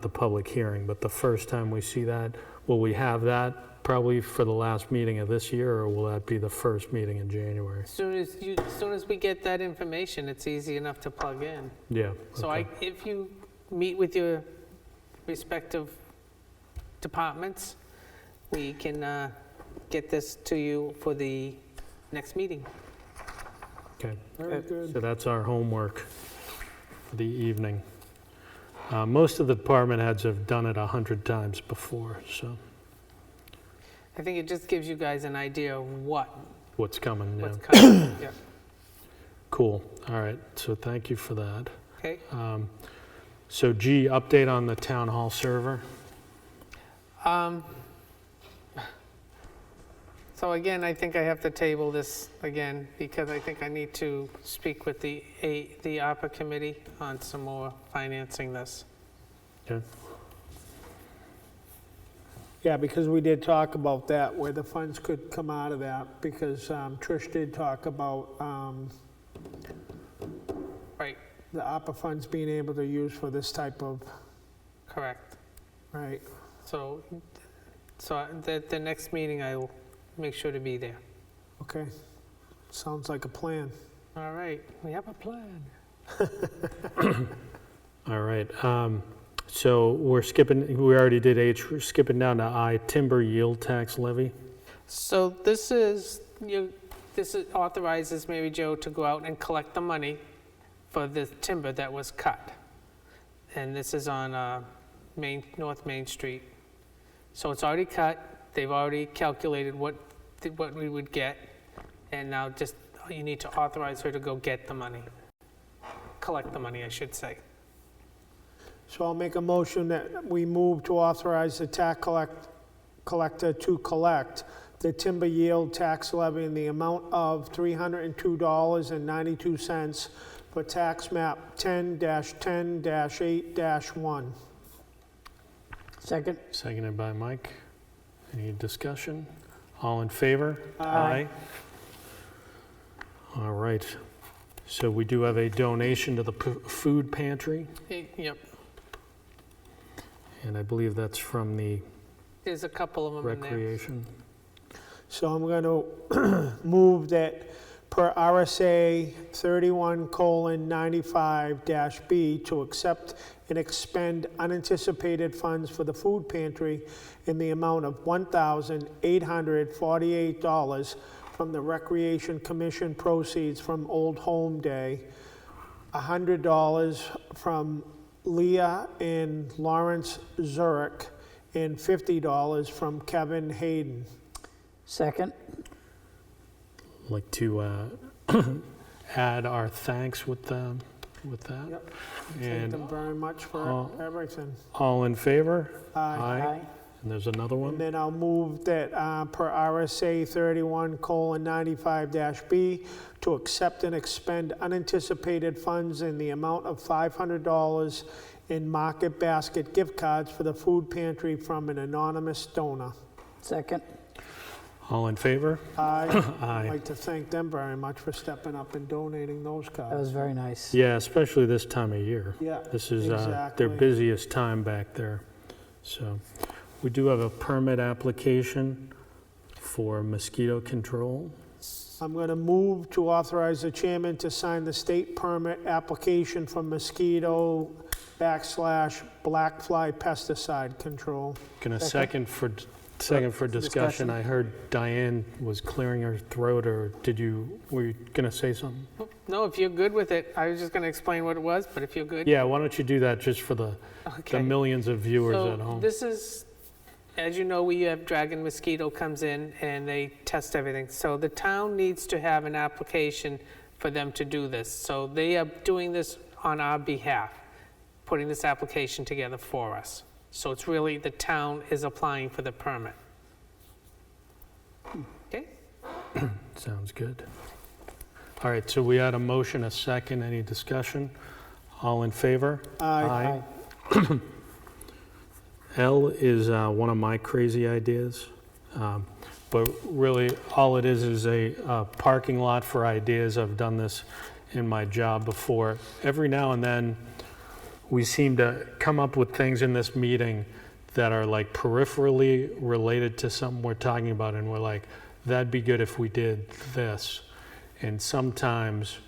public hearing, but the first time we see that, will we have that probably for the last meeting of this year, or will that be the first meeting in January? As soon as we get that information, it's easy enough to plug in. Yeah. So okay. if you meet with your respective departments, we can get this to you for the next meeting. Okay. Very good. So that's our homework for the evening. Most of the department heads have done it 100 times before, so I think it just gives you guys an idea of what's coming, yeah. what's coming. Yeah. Cool, all right, so thank you for that. Okay. So G, update on the town hall server? So again, I think I have to table this again because I think I need to speak with the ARPA committee on some more financing this. Okay. Yeah, because we did talk about that, where the funds could come out of that, because Trish did talk about Right, the ARPA funds being able to use for this type of, correct. right? So the next meeting, I'll make sure to be there. Okay, sounds like a plan. All right, we have a plan. All right, so we're skipping, we already did H, we're skipping down to I, timber yield tax levy. So this authorizes Mary Jo to go out and collect the money for the timber that was cut. And this is on North Main Street. So it's already cut, they've already calculated what we would get, and now just, you need to authorize her to go get the money. Collect the money, I should say. So I'll make a motion that we move to authorize the tax collector to collect the timber yield tax levy in the amount of $302.92 for tax map 10-10-8-1. Second? Seconded by Mike. Any discussion? All in favor? Aye. All right. So we do have a donation to the food pantry, Yep, and I believe that's from the there's a couple of them in there. recreation. So I'm going to move that per RSA 31:95-B to accept and expend unanticipated funds for the food pantry in the amount of $1,848 from the Recreation Commission proceeds from Old Home Day, $100 from Leah and Lawrence Zurich, and $50 from Kevin Hayden. Second? Like to add our thanks with that. Yep. Thank And them very much for all- everything. all in favor? Aye. And there's another one? And then I'll move that per RSA 31:95-B to accept and expend unanticipated funds in the amount of $500 in Market Basket gift cards for the food pantry from an anonymous donor. Second? All in favor? I'd Aye. like to thank them very much for stepping up and donating those That cards. was very nice. Yeah, especially this time of year. Yeah, This is their exactly. busiest time back there. So we do have a permit application for mosquito control. I'm going to move to authorize the chairman to sign the state permit application for mosquito /black fly pesticide control. Going to second for discussion. discussion. I heard Diane was clearing her throat, or were you going to say something? No, if you're good with it, I was just going to explain what it was, but if you're good. Yeah, why don't you do that just for the Okay. millions of viewers So at home? this is, as you know, we have Dragon Mosquito comes in and they test everything. So the town needs to have an application for them to do this. So they are doing this on our behalf, putting this application together for us. So it's really, the town is applying for the permit. Okay? Sounds good. All right, so we had a motion, a second, any discussion? All in favor? Aye. L is one of my crazy ideas, but really, all it is a parking lot for ideas. I've done this in my job before. Every now and then, we seem to come up with things in this meeting that are like peripherally related to something we're talking about, and we're like, that'd be good if we did this. And sometimes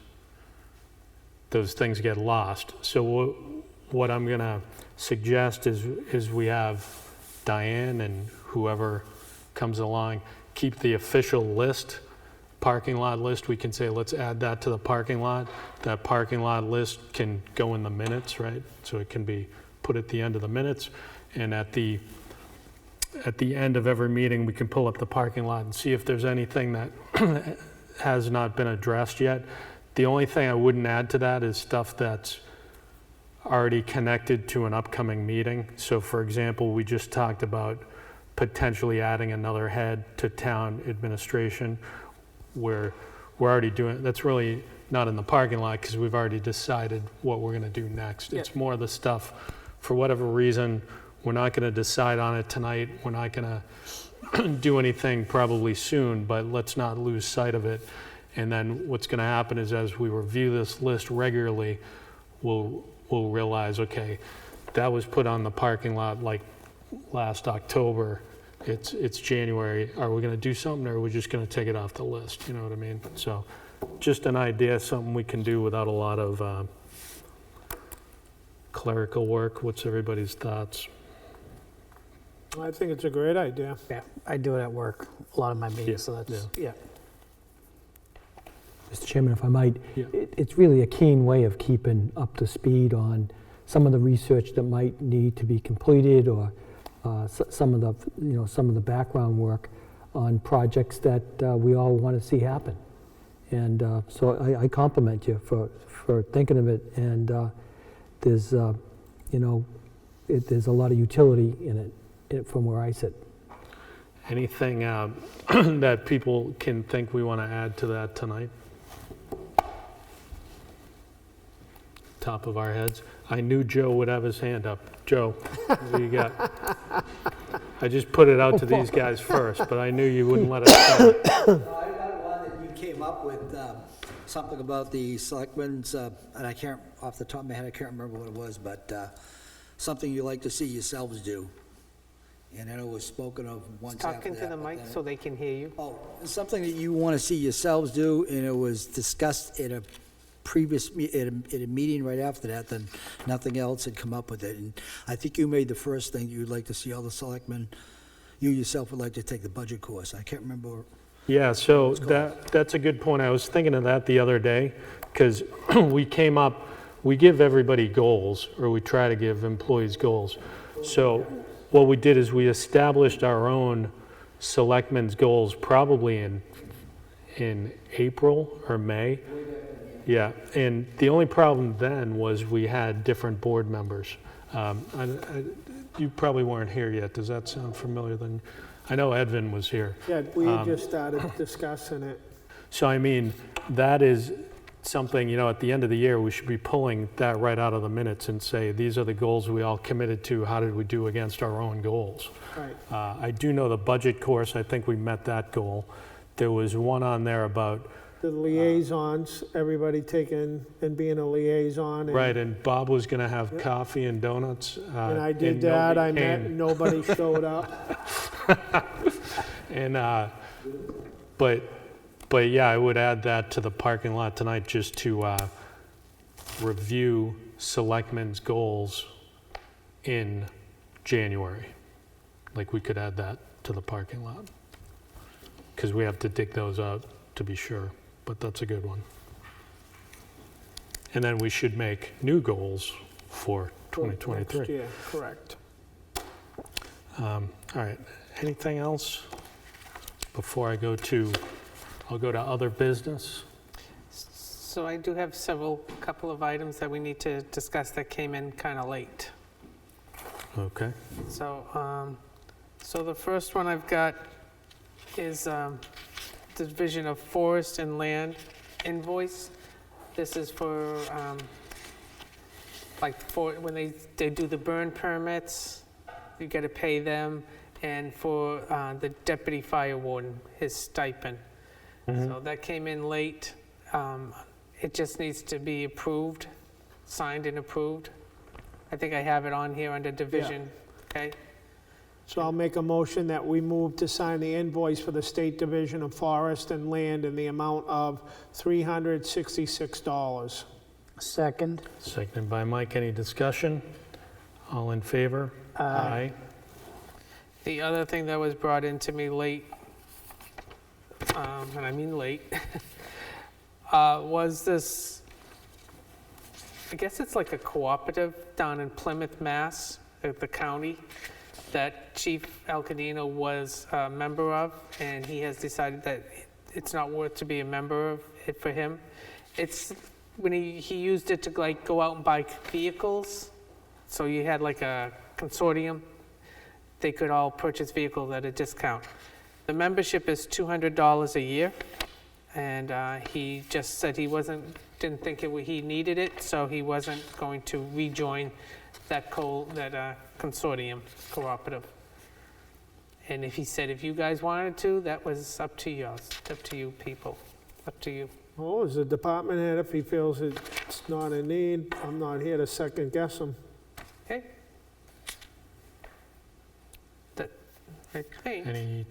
those things get lost. So what I'm gonna suggest is we have Diane and whoever comes along, keep the official list, parking lot list. We can say, let's add that to the parking lot. That parking lot list can go in the minutes, right? So it can be put at the end of the minutes. And at the end of every meeting, we can pull up the parking lot and see if there's anything that has not been addressed yet. The only thing I wouldn't add to that is stuff that's already connected to an upcoming meeting. So for example, we just talked about potentially adding another head to town administration, where we're already doing, that's really not in the parking lot because we've already decided what we're gonna do next. It's more of the stuff, for whatever reason, we're not gonna decide on it tonight. We're not gonna do anything probably soon, but let's not lose sight of it. And then what's gonna happen is as we review this list regularly, we'll realize, okay, that was put on the parking lot like last October. It's January. Are we gonna do something, or are we just gonna take it off the list? You know what I mean? So just an idea, something we can do without a lot of clerical work. What's everybody's thoughts? I think it's a great idea. Yeah, I do it at work, a lot of my meetings, so that's, yeah. Mr. Chairman, if I might, Yeah. it's really a keen way of keeping up to speed on some of the research that might need to be completed, or some of the background work on projects that we all want to see happen. And so I compliment you for thinking of it. And there's there's a lot of utility in it from where I sit. Anything that people can think we want to add to that tonight? Top of our heads. I knew Joe would have his hand up. Joe, what do you got? I just put it out to these guys first, but I knew you wouldn't let us start. No, I got one that you came up with, something about the selectmen's, and I can't, off the top of my head, I can't remember what it was, but something you like to see yourselves do. And I know it was spoken of once after Talking that. to the but mic then so they can hear you. Oh, something that you want to see yourselves do, and it was discussed at a previous, at a meeting right after that, then nothing else had come up with it. And I think you made the first thing, you'd like to see all the selectmen, you yourself would like to take the budget course. I can't remember. Yeah, so that's a good point. I was thinking of that the other day, because we give everybody goals, or we try to give employees goals. So what we did is we established our own selectmen's goals probably in April or May. Yeah, and the only problem then was we had different board members. You probably weren't here yet. Does that sound familiar? Then I know Edvin was here. Yeah, we had just started discussing it. So I mean, that is something, at the end of the year, we should be pulling that right out of the minutes and say, these are the goals we all committed to. How did we do against our own goals? Right. I do know the budget course, I think we met that goal. There was one on there about, The liaisons, everybody taking and being a liaison. And, right, and Bob was gonna have coffee and donuts. And I did that, I nobody met, came. nobody showed up. And, but yeah, I would add that to the parking lot tonight, just to review selectmen's goals in January. Like, we could add that to the parking lot. Because we have to dig those out to be sure, but that's a good one. And then we should make new goals for 2023. Next year, correct. All right, anything else before I'll go to other business? So I do have couple of items that we need to discuss that came in kind of late. Okay. So, so the first one I've got is the Division of Forest and Land invoice. This is for, like, for when they do the burn permits, you got to pay them, and for the deputy fire warden, his stipend. So that came in late. It just needs to be approved, signed and approved. I think I have it on here under division, okay? So I'll make a motion that we move to sign the invoice for the State Division of Forest and Land in the amount of $366. Second. Seconded by Mike. Any discussion? All in favor? Aye. The other thing that was brought into me late, and I mean late, was this, I guess it's like a cooperative down in Plymouth, Mass, at the county, that Chief Alcadino was a member of, and he has decided that it's not worth to be a member of it for him. It's when he used it to like go out and buy vehicles, so you had like a consortium. They could all purchase vehicles at a discount. The membership is $200 a year, and he just said he didn't think he needed it, so he wasn't going to rejoin that consortium cooperative. And if he said if you guys wanted to, that was up to you people, up to you. Well, as a department head, if he feels it's not a need, I'm not here to second guess him. Okay? Okay. Any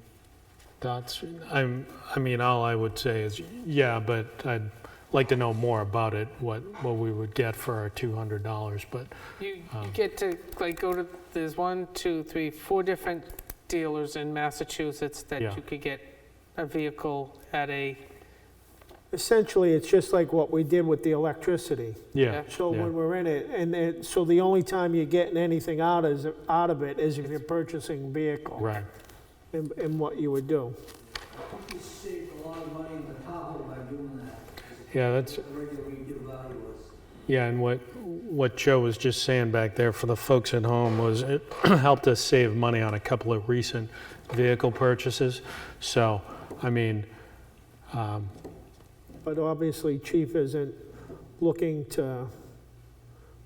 thoughts? I mean, all I would say is, yeah, but I'd like to know more about it, what we would get for our $200, but. You get to like go to, there's 4 different dealers in Massachusetts that Yeah. you could get a vehicle at a, Essentially, it's just like what we did with the electricity. Yeah. So yeah. when we're in it, so the only time you're getting anything out of it is if you're purchasing a vehicle. Right. And what you would do. You saved a lot of money in the Tahoe by doing that. Yeah, that's, The regular retail value was. yeah, and what Joe was just saying back there for the folks at home was it helped us save money on a couple of recent vehicle purchases. So, I mean, But obviously, Chief isn't looking to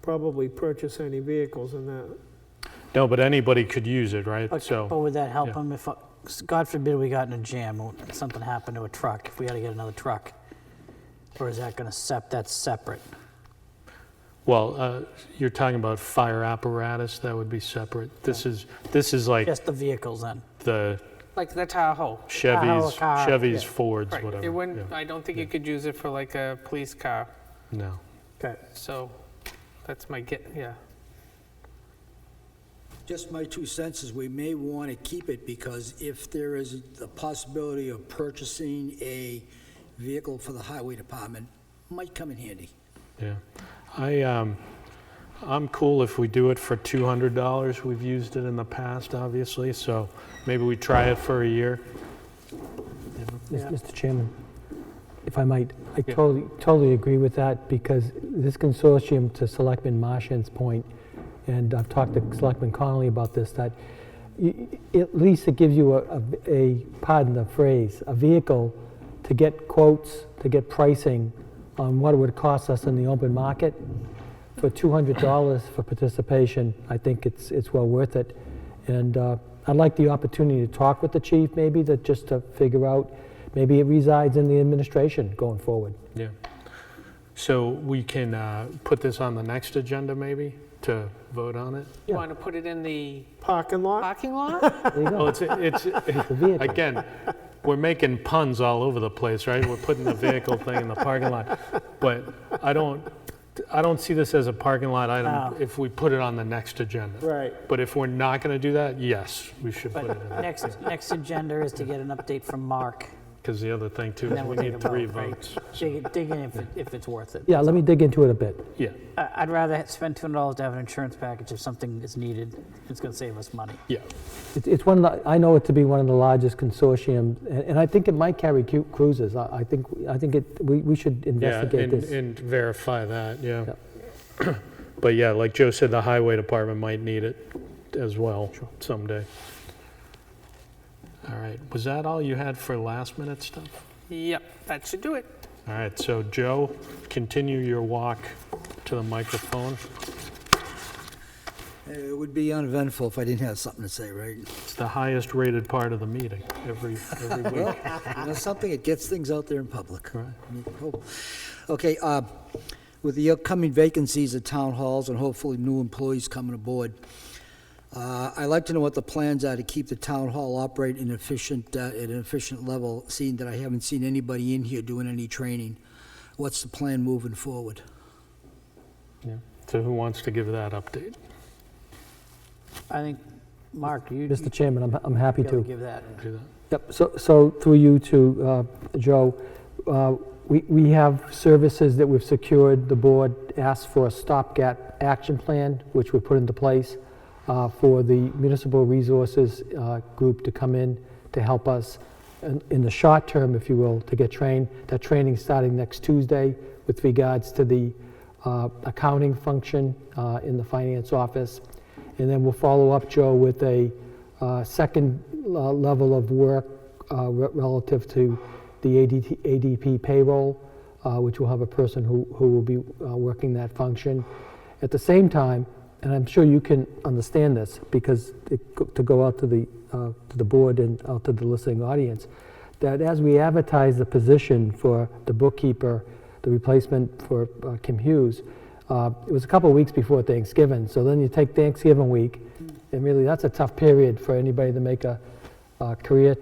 probably purchase any vehicles in that. no, but anybody could use it, right? But So, would that help yeah. him if, God forbid, we got in a jam or something happened to a truck, if we had to get another truck? Or is that going to that's separate? well, you're talking about fire apparatus, that would be separate. This is like Just the vehicles then? the like the Tahoe. Chevys, car, Chevys, yeah. Fords, Right. whatever. It wouldn't, yeah. I don't think you could use it for like a police car. No. Okay. So that's my yeah. Just my 2 cents is we may want to keep it because if there is the possibility of purchasing a vehicle for the highway department, might come in handy. Yeah, I'm cool if we do it for $200. We've used it in the past, obviously, so maybe we try it for a year. Yeah. Mr. Chairman, if I might, I Yeah. totally agree with that because this consortium, to Selectman Marchant's point, and I've talked to Selectman Connolly about this, that at least it gives you pardon the phrase, a vehicle to get quotes, to get pricing on what it would cost us in the open market. For $200 for participation, I think it's well worth it. And I'd like the opportunity to talk with the chief maybe, just to figure out, maybe it resides in the administration going forward. Yeah. So we can put this on the next agenda maybe to vote on it? You want to put it in the Parking lot? parking lot? There you Oh, go. it's The vehicle. again, we're making puns all over the place, right? We're putting the vehicle thing in the parking lot. But I don't see this as a parking lot item No. if we put it on the next agenda. Right. But if we're not going to do that, yes, we should put it in But there. next agenda is to get an update from Mark. Because the other thing too And is then we we'll take need a 3 vote, right? votes. Dig in if it's worth it. Yeah, let me dig into it a bit. Yeah, I'd rather spend $200 to have an insurance package if something is needed. It's going to save us money. yeah. It's one of the, I know it to be one of the largest consortiums, and I think it might carry cruises. I think we should Yeah, investigate this. and verify that, yeah. But yeah, like Joe said, the highway department might need it as well someday. All right, was that all you had for last minute stuff? Yep, that should do it. All right, so Joe, continue your walk to the microphone. It would be uneventful if I didn't have something to say, right? It's the highest rated part of the meeting every week. You know something, it gets things out there in public. Right. Okay, with the upcoming vacancies at town halls and hopefully new employees coming aboard, I'd like to know what the plans are to keep the town hall operate at an efficient level, seeing that I haven't seen anybody in here doing any training. What's the plan moving forward? Yeah. So who wants to give that update? I think, Mark, you Mr. Chairman, I'm happy gotta to. give that. Do that. Yep, so through you to Joe, we have services that we've secured. The board asked for a stopgap action plan, which we put into place for the municipal resources group to come in to help us in the short term, if you will, to get trained. That training starting next Tuesday with regards to the accounting function in the finance office. And then we'll follow up, Joe, with a second level of work relative to the ADP payroll, which will have a person who will be working that function. At the same time, and I'm sure you can understand this, because to go out to the board and out to the listening audience, that as we advertise the position for the bookkeeper, the replacement for Kim Hughes, it was a couple of weeks before Thanksgiving. So then you take Thanksgiving week, and really that's a tough period for anybody to make a career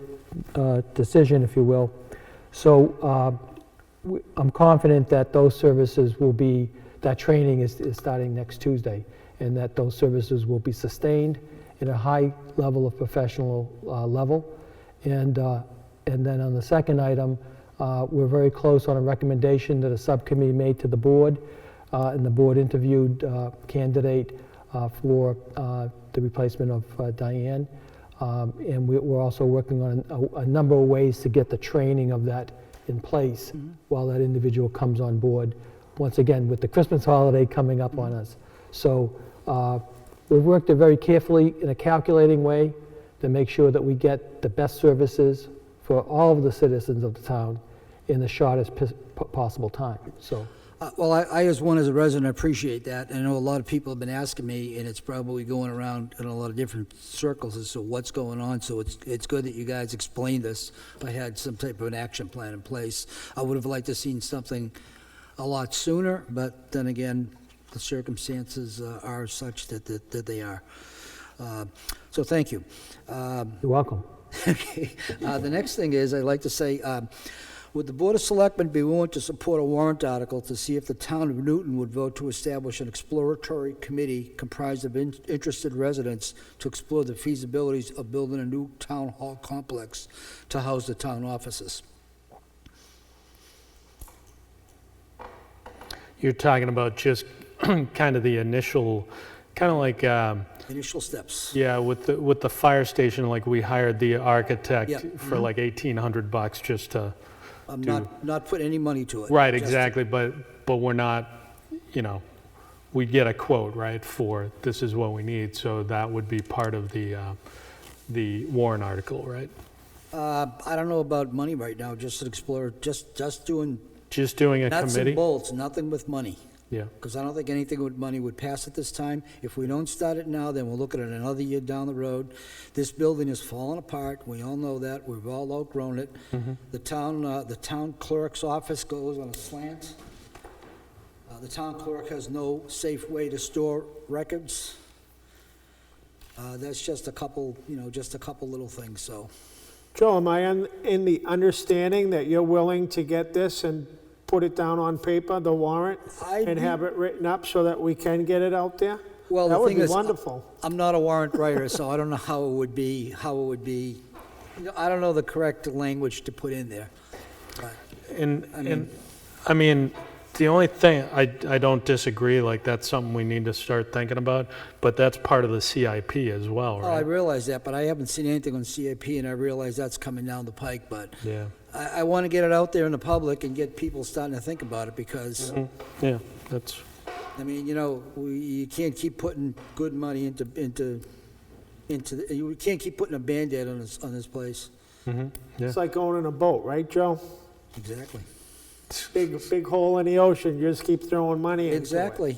decision, if you will. So I'm confident that those services will be, that training is starting next Tuesday, and that those services will be sustained at a high level of professional level. And then on the second item, we're very close on a recommendation that a subcommittee made to the board, and the board interviewed candidate for the replacement of Diane. And we're also working on a number of ways to get the training of that in place while that individual comes on board. Once again, with the Christmas holiday coming up on us. So we've worked it very carefully in a calculating way to make sure that we get the best services for all of the citizens of the town in the shortest possible time. So. Well, I as a resident, appreciate that. I know a lot of people have been asking me, and it's probably going around in a lot of different circles as to what's going on. So it's good that you guys explained this. If I had some type of an action plan in place, I would have liked to seen something a lot sooner, but then again, the circumstances are such that they are. So thank you. You're welcome. Okay. The next thing is, I'd like to say, would the Board of Selectmen be willing to support a warrant article to see if the town of Newton would vote to establish an exploratory committee comprised of interested residents to explore the feasibilities of building a new town hall complex to house the town offices? You're talking about just kind of the initial, kind of like, Initial steps. yeah, with the fire station, like we hired the architect Yep. for like $1,800 just to. I'm not putting any money to it. Right, just- exactly, but we're not, we get a quote, right, for this is what we need, so that would be part of the warrant article, right? I don't know about money right now, just to explore, just doing Just doing a nuts and committee? bolts, nothing with money. Yeah, Because I don't think anything with money would pass at this time. If we don't start it now, then we'll look at it another year down the road. This building is falling apart. We all know that. We've all outgrown it. The town clerk's office goes on a slant. The town clerk has no safe way to store records. That's just a couple little things, so. Joe, am I in the understanding that you're willing to get this and put it down on paper, the warrant, and have it written up so that we can get it out there? Well, That the would thing be is, wonderful. I'm not a warrant writer, so I don't know how it would be, I don't know the correct language to put in there. But, I mean, the only thing, I don't disagree, like, that's something we need to start thinking about, but that's part of the CIP as well, oh, I right? realize that, but I haven't seen anything on CIP, and I realize that's coming down the pike, but Yeah, I want to get it out there in the public and get people starting to think about it, because, yeah, that's, I mean, you can't keep putting good money you can't keep putting a Band-Aid on this place. yeah. It's like going in a boat, right, Joe? Exactly. big hole in the ocean, you just keep throwing money into it. Exactly.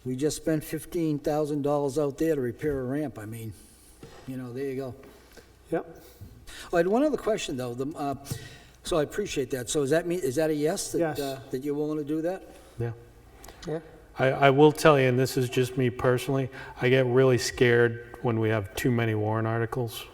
We just spent $15,000 out there to repair a ramp. I mean, there you go. Yep. Oh, I had one other question, though. So I appreciate that. So is that a yes? Yes. That you're willing to do that? Yeah. Yeah. I will tell you, and this is just me personally, I get really scared when we have too many warrant articles.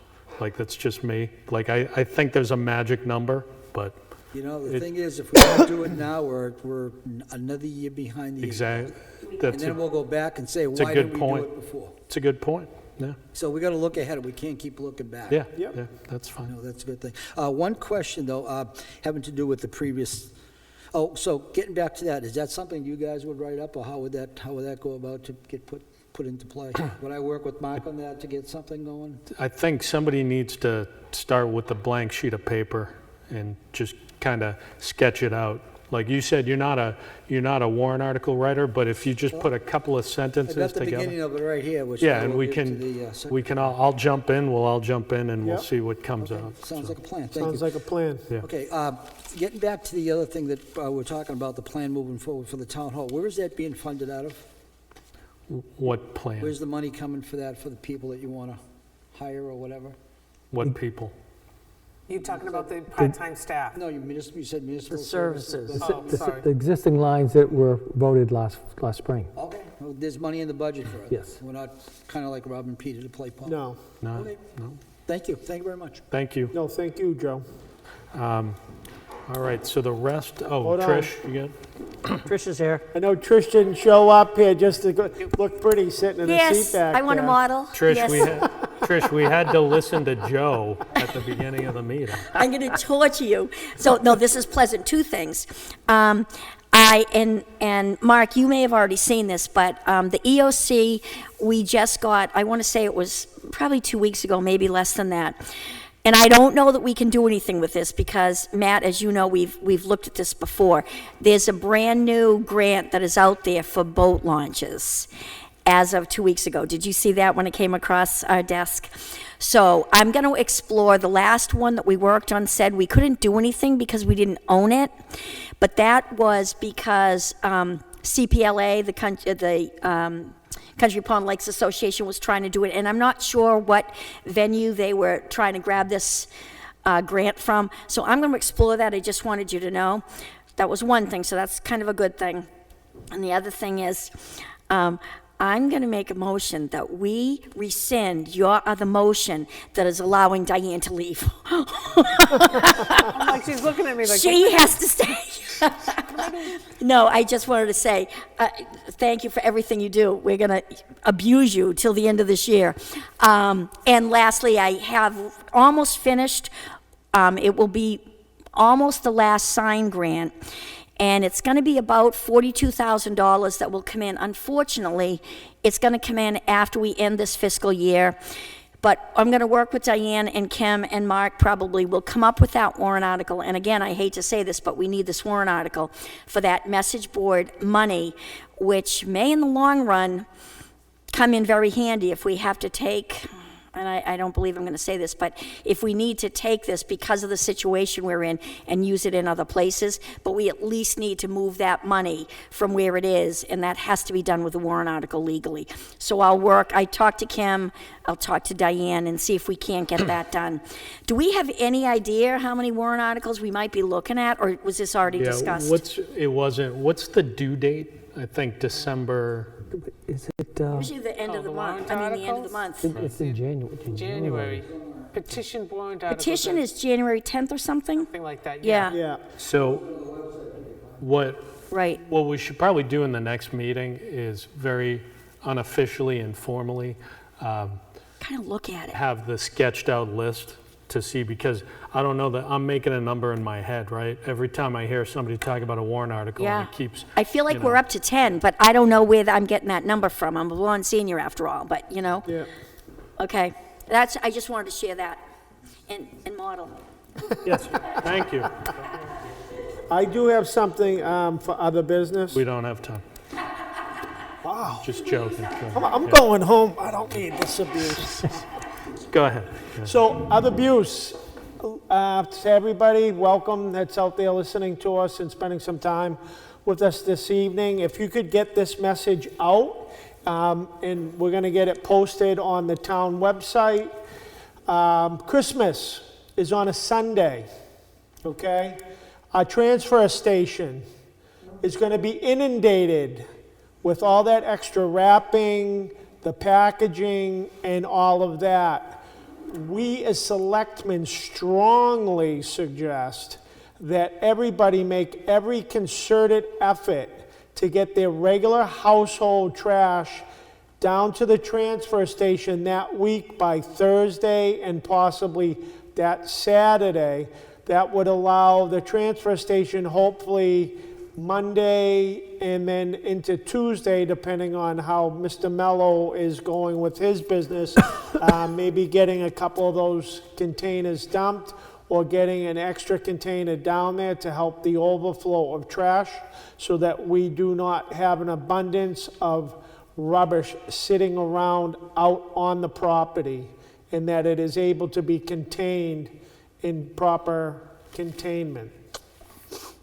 Like, that's just me. Like, I think there's a magic number, but The thing is, if we don't do it now, we're another year behind the. exactly. And then we'll go back and say, a why good didn't we point. do it before? It's a good point. Yeah. So we got to look ahead. We can't keep looking back. Yeah. Yep. Yeah. That's fine. No, that's a good thing. One question, though, having to do with the previous, so getting back to that, is that something you guys would write up, or how would that go about to get put into play? Would I work with Mark on that to get something going? I think somebody needs to start with a blank sheet of paper and just kind of sketch it out. Like you said, you're not a warrant article writer, but if you just put a couple of I sentences got the together. beginning of it right here, which Yeah, I and will we give to can, the we can all jump in, we'll all jump in, and we'll Yep. see what comes Okay, out. sounds So, like a plan. Thank Sounds you. like a plan. Yeah. Okay, getting back to the other thing that we're talking about, the plan moving forward for the town hall, where is that being funded out of? What plan? Where's the money coming for that, for the people that you want to hire or whatever? What people? You talking about the part-time staff? No, you said municipal The services. Oh, sorry. The existing lines that were voted last spring. Okay, well, there's money in the budget for it. Yes. We're not kind of like Rob and Peter to play pop. No, No, Okay. no. Thank you very much. Thank you. no, thank you, Joe. All right, so the rest, Hold on. Trish, you good? Trish is here. I know Trish didn't show up here just to look pretty sitting in the Yes, seat back I want a there. model. Trish, Yes. we had to listen to Joe at the beginning of the meeting. I'm going to torture you. So, no, this is pleasant. Two things. And Mark, you may have already seen this, but the EOC, we just got, I want to say it was probably 2 weeks ago, maybe less than that. And I don't know that we can do anything with this because, Matt, as you know, we've looked at this before. There's a brand-new grant that is out there for boat launches as of 2 weeks ago. Did you see that when it came across our desk? So I'm going to explore. The last one that we worked on said we couldn't do anything because we didn't own it, but that was because CPLA, the Country Pond Lakes Association, was trying to do it, and I'm not sure what venue they were trying to grab this grant from. So I'm going to explore that. I just wanted you to know. That was one thing, so that's kind of a good thing. And the other thing is, I'm going to make a motion that we rescind your other motion that is allowing Diane to leave. I'm like, she's looking at me like, She has to stay. No, I just wanted to say, thank you for everything you do. We're going to abuse you till the end of this year. And lastly, I have almost finished. It will be almost the last sign grant. And it's going to be about $42,000 that will come in. Unfortunately, it's going to come in after we end this fiscal year. But I'm going to work with Diane and Kim and Mark probably. We'll come up with that warrant article. And again, I hate to say this, but we need this warrant article for that message board money, which may in the long run come in very handy if we have to take, and I don't believe I'm going to say this, but if we need to take this because of the situation we're in and use it in other places, but we at least need to move that money from where it is, and that has to be done with the warrant article legally. So I talked to Kim, I'll talk to Diane and see if we can't get that done. Do we have any idea how many warrant articles we might be looking at, or was this already discussed? what's the due date? I think December. Is it, Usually the end of the month, warrant I mean the end of the articles? month. it's in January. January. Petition warrant article. Petition is January 10th or something? Something like that, Yeah, Yeah, So what right. we should probably do in the next meeting is very unofficially and formally Kind of look at it. have the sketched out list to see, because I don't know that I'm making a number in my head, right? Every time I hear somebody talk about a warrant article, Yeah. and it keeps. I feel like you we're know. up to 10, but I don't know where I'm getting that number from. I'm a blonde senior after all, but you know. yeah. Okay, I just wanted to share that and model. Yes, thank you. I do have something for other business. We don't have time. Wow. Just joking. I'm going home. I don't need this abuse. Go ahead. Yeah. So, other abuse. To everybody, welcome that's out there listening to us and spending some time with us this evening. If you could get this message out, and we're going to get it posted on the town website. Christmas is on a Sunday, okay? Our transfer station is going to be inundated with all that extra wrapping, the packaging, and all of that. We as selectmen strongly suggest that everybody make every concerted effort to get their regular household trash down to the transfer station that week by Thursday and possibly that Saturday. That would allow the transfer station hopefully Monday and then into Tuesday, depending on how Mr. Mello is going with his business, maybe getting a couple of those containers dumped or getting an extra container down there to help the overflow of trash so that we do not have an abundance of rubbish sitting around out on the property, and that it is able to be contained in proper containment.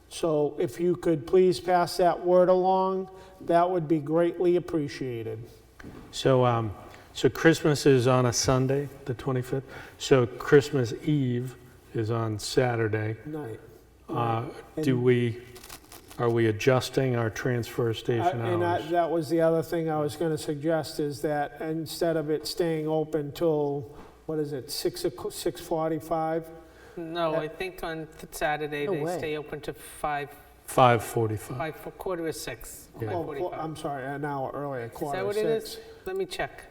So if you could please pass that word along, that would be greatly appreciated. So, so Christmas is on a Sunday, the 25th. So Christmas Eve is on Saturday. Night. Are we adjusting our transfer station hours? That was the other thing I was going to suggest, is that instead of it staying open till, what is it, 6:45? No, I think on Saturday No they way. stay open to 5:45. quarter to 6. Yeah. Oh, 5:45. I'm sorry, an hour earlier, Is quarter that to what it 6. is? Let me check.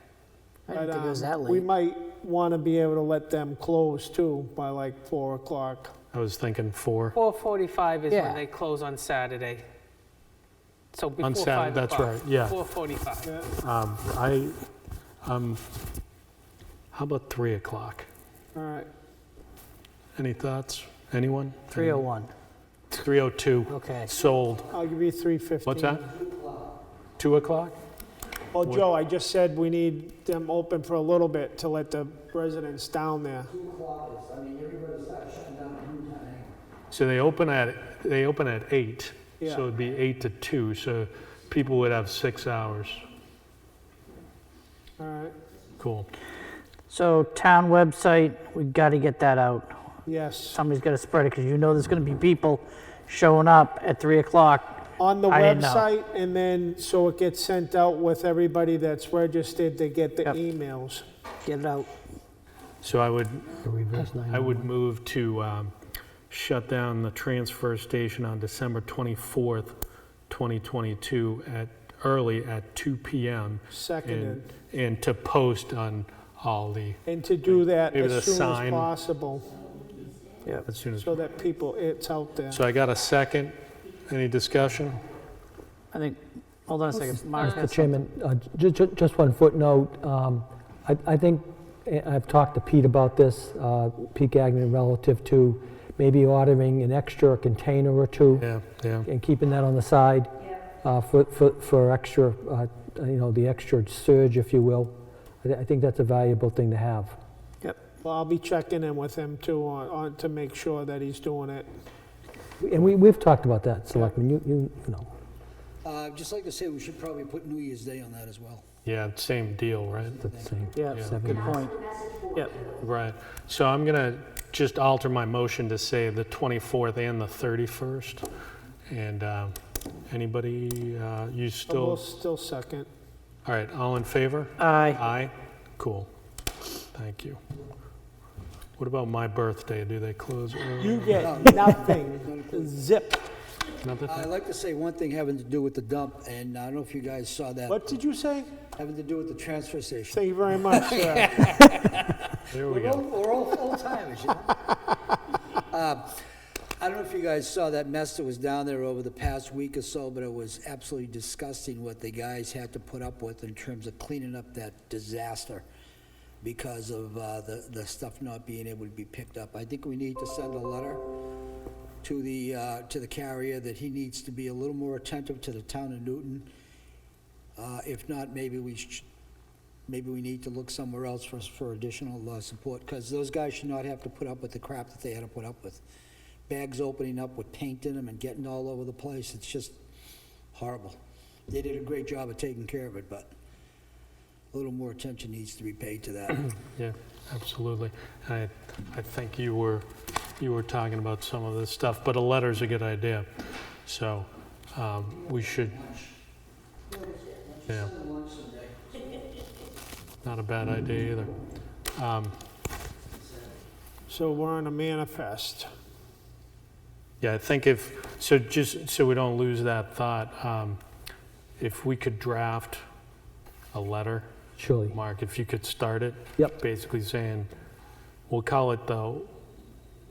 I didn't think it was that We late. might want to be able to let them close too by like 4 o'clock. I was thinking 4. 4:45 is Yeah. when they close on Saturday. So before 5 Saturday, that's o'clock. right, yeah. 4:45. How about 3 o'clock? All right. Any thoughts? Anyone? 3:01. 3:02. Okay. Sold. I'll give you 3:15. What's that? 2 o'clock? Well, Joe, I just said we need them open for a little bit to let the residents down there. So they open at 8. Yeah. So it'd be 8 to 2. So people would have 6 hours. All right. Cool. So town website, we got to get that out. Yes. Somebody's got to spread it because you know there's going to be people showing up at 3 o'clock. On the I didn't know. website, and then so it gets sent out with everybody that's registered to get the Yep. emails. Get it out. So I would Reverse move to shut down the transfer station on December 24th, 2022 at 2 p.m. Seconded. And to post on all the, And to do that Maybe the as soon as sign. possible, as soon as. so that it's out there. So I got a second. Any discussion? I think, hold on a second. Mark Mr. has Chairman, just one footnote. I think, I've talked to Pete about this, Pete Gagnon, relative to maybe ordering an extra container or two Yeah. and keeping that on the side for extra, the extra surge, if you will. I think that's a valuable thing to have. Yep. Well, I'll be checking in with him too on to make sure that he's doing it. And we've talked about that, Selectmen, you know. I'd just like to say we should probably put New Year's Day on that as well. Yeah, same deal, right? That's the same. Yeah, good point. Yep. Right. So I'm going to just alter my motion to say the 24th and the 31st. And anybody, you We'll still, still second. all right, all in favor? Aye. Aye? Cool. Thank you. What about my birthday? Do they close early? You get nothing. Zip. Nothing? I'd like to say one thing having to do with the dump, and I don't know if you guys saw that, What did you say? having to do with the transfer station. Thank you very much, sir. There we We're all, go. we're all full-timers, you know? I don't know if you guys saw that mess that was down there over the past week or so, but it was absolutely disgusting what the guys had to put up with in terms of cleaning up that disaster because of the stuff not being able to be picked up. I think we need to send a letter to the carrier that he needs to be a little more attentive to the town of Newton. If not, maybe we maybe we need to look somewhere else for additional support, because those guys should not have to put up with the crap that they had to put up with. Bags opening up with paint in them and getting all over the place, it's just horrible. They did a great job of taking care of it, but a little more attention needs to be paid to that. Yeah, absolutely. I think you were talking about some of this stuff, but a letter's a good idea. So we should, yeah. Not a bad idea either. So we're on a manifest. Yeah, I think just so we don't lose that thought, if we could draft a letter, Surely. Mark, if you could start it. Yep. Basically saying, we'll call it the,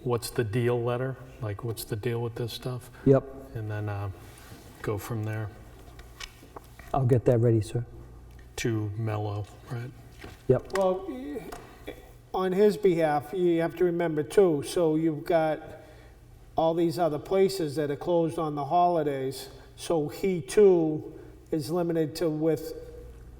what's the deal letter? Like, what's the deal with this stuff? Yep, And then go from there I'll get that ready, sir. to Mello, right? Yep, Well, on his behalf, you have to remember too, so you've got all these other places that are closed on the holidays, so he too is limited to with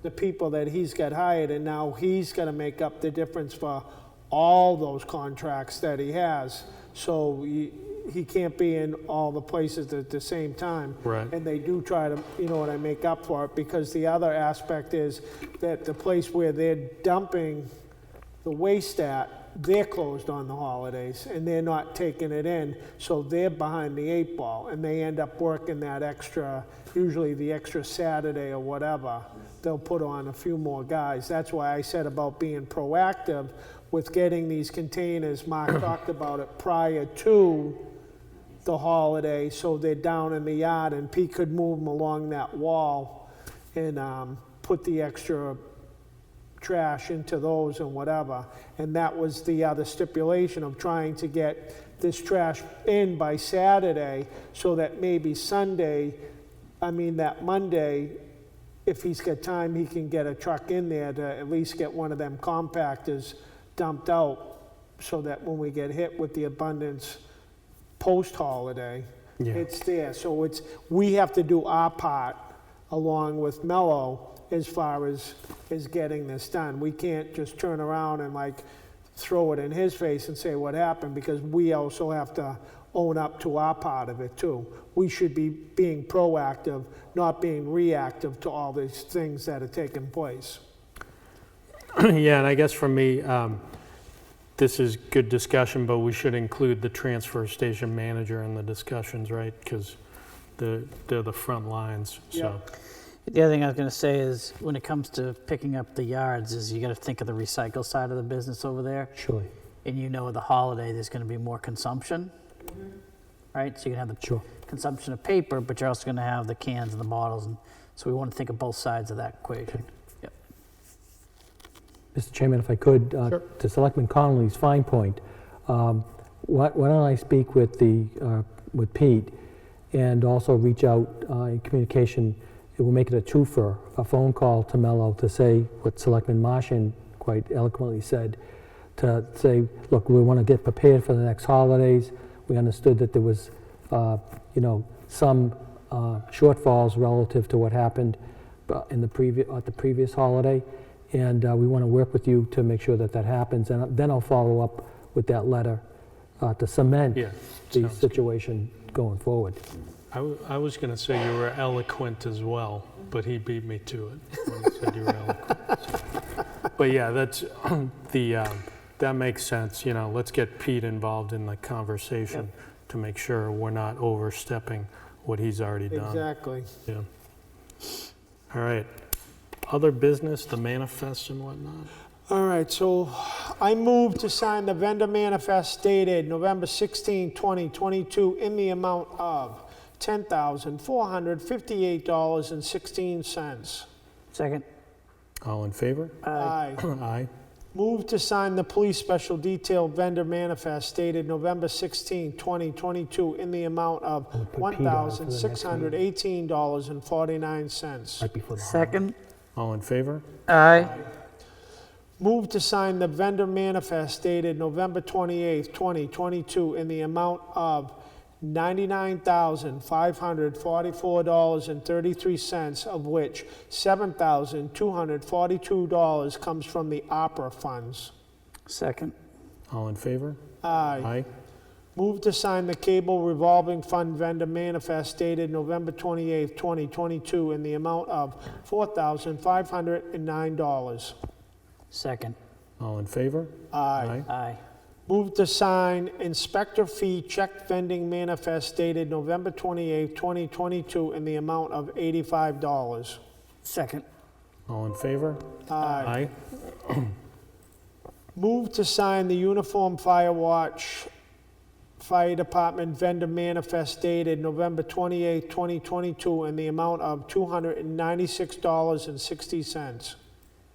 the people that he's got hired, and now he's got to make up the difference for all those contracts that he has. So he can't be in all the places at the same time. Right. And they do try to, make up for it, because the other aspect is that the place where they're dumping the waste at, they're closed on the holidays, and they're not taking it in, so they're behind the 8 ball, and they end up working that extra, usually the extra Saturday or whatever. They'll put on a few more guys. That's why I said about being proactive with getting these containers. Mark talked about it prior to the holiday, so they're down in the yard, and Pete could move them along that wall and put the extra trash into those and whatever. And that was the other stipulation of trying to get this trash in by Saturday, so that maybe that Monday, if he's got time, he can get a truck in there to at least get one of them compactors dumped out, so that when we get hit with the abundance post-holiday, Yeah. it's there. So we have to do our part along with Mello as far as getting this done. We can't just turn around and throw it in his face and say what happened, because we also have to own up to our part of it too. We should be being proactive, not being reactive to all these things that are taking place. Yeah, and I guess for me, this is good discussion, but we should include the transfer station manager in the discussions, right? Because they're the front lines, so. The other thing I was going to say is, when it comes to picking up the yards, is you got to think of the recycle side of the business over there. surely. And the holiday, there's going to be more consumption, right? So you're going to have the Sure. consumption of paper, but you're also going to have the cans and the bottles. And so we want to think of both sides of that equation. Yep. Mr. Chairman, if I could, to Selectman Connolly's fine point, why don't I speak with Pete, and also reach out in communication. It will make it a twofer, a phone call to Mello to say what Selectman Martian quite eloquently said, to say, look, we want to get prepared for the next holidays. We understood that there was, some shortfalls relative to what happened at the previous holiday, and we want to work with you to make sure that happens. And then I'll follow up with that letter to cement Yeah, the sounds good. situation going forward. I was going to say you were eloquent as well, but he beat me to it when he said you were eloquent. But yeah, that's that makes sense. Let's get Pete involved in the conversation to make sure we're not overstepping what he's already done. Exactly. Yeah. All right. Other business, the manifests and whatnot. All right, so I move to sign the vendor manifest dated November 16, 2022, in the amount of $10,458.16. Second. All in favor? Aye. Aye. Move to sign the police special detail vendor manifest dated November 16, 2022, in the amount of Put Pete on for the next $1,618.49. Right before the Second. All in favor? Aye. Move to sign the vendor manifest dated November 28, 2022, in the amount of $99,544.33, of which $7,242 comes from the ARPA funds. Second. All in favor? Aye. Aye. Move to sign the cable revolving fund vendor manifest dated November 28th, 2022, in the amount of $4,509. Second. All in favor? Aye. Aye. Move to sign inspector fee check vending manifest dated November 28th, 2022, in the amount of $85. Second. All in favor? Aye. Move to sign the Uniform Fire Watch Fire Department vendor manifest dated November 28th, 2022, in the amount of $296.60.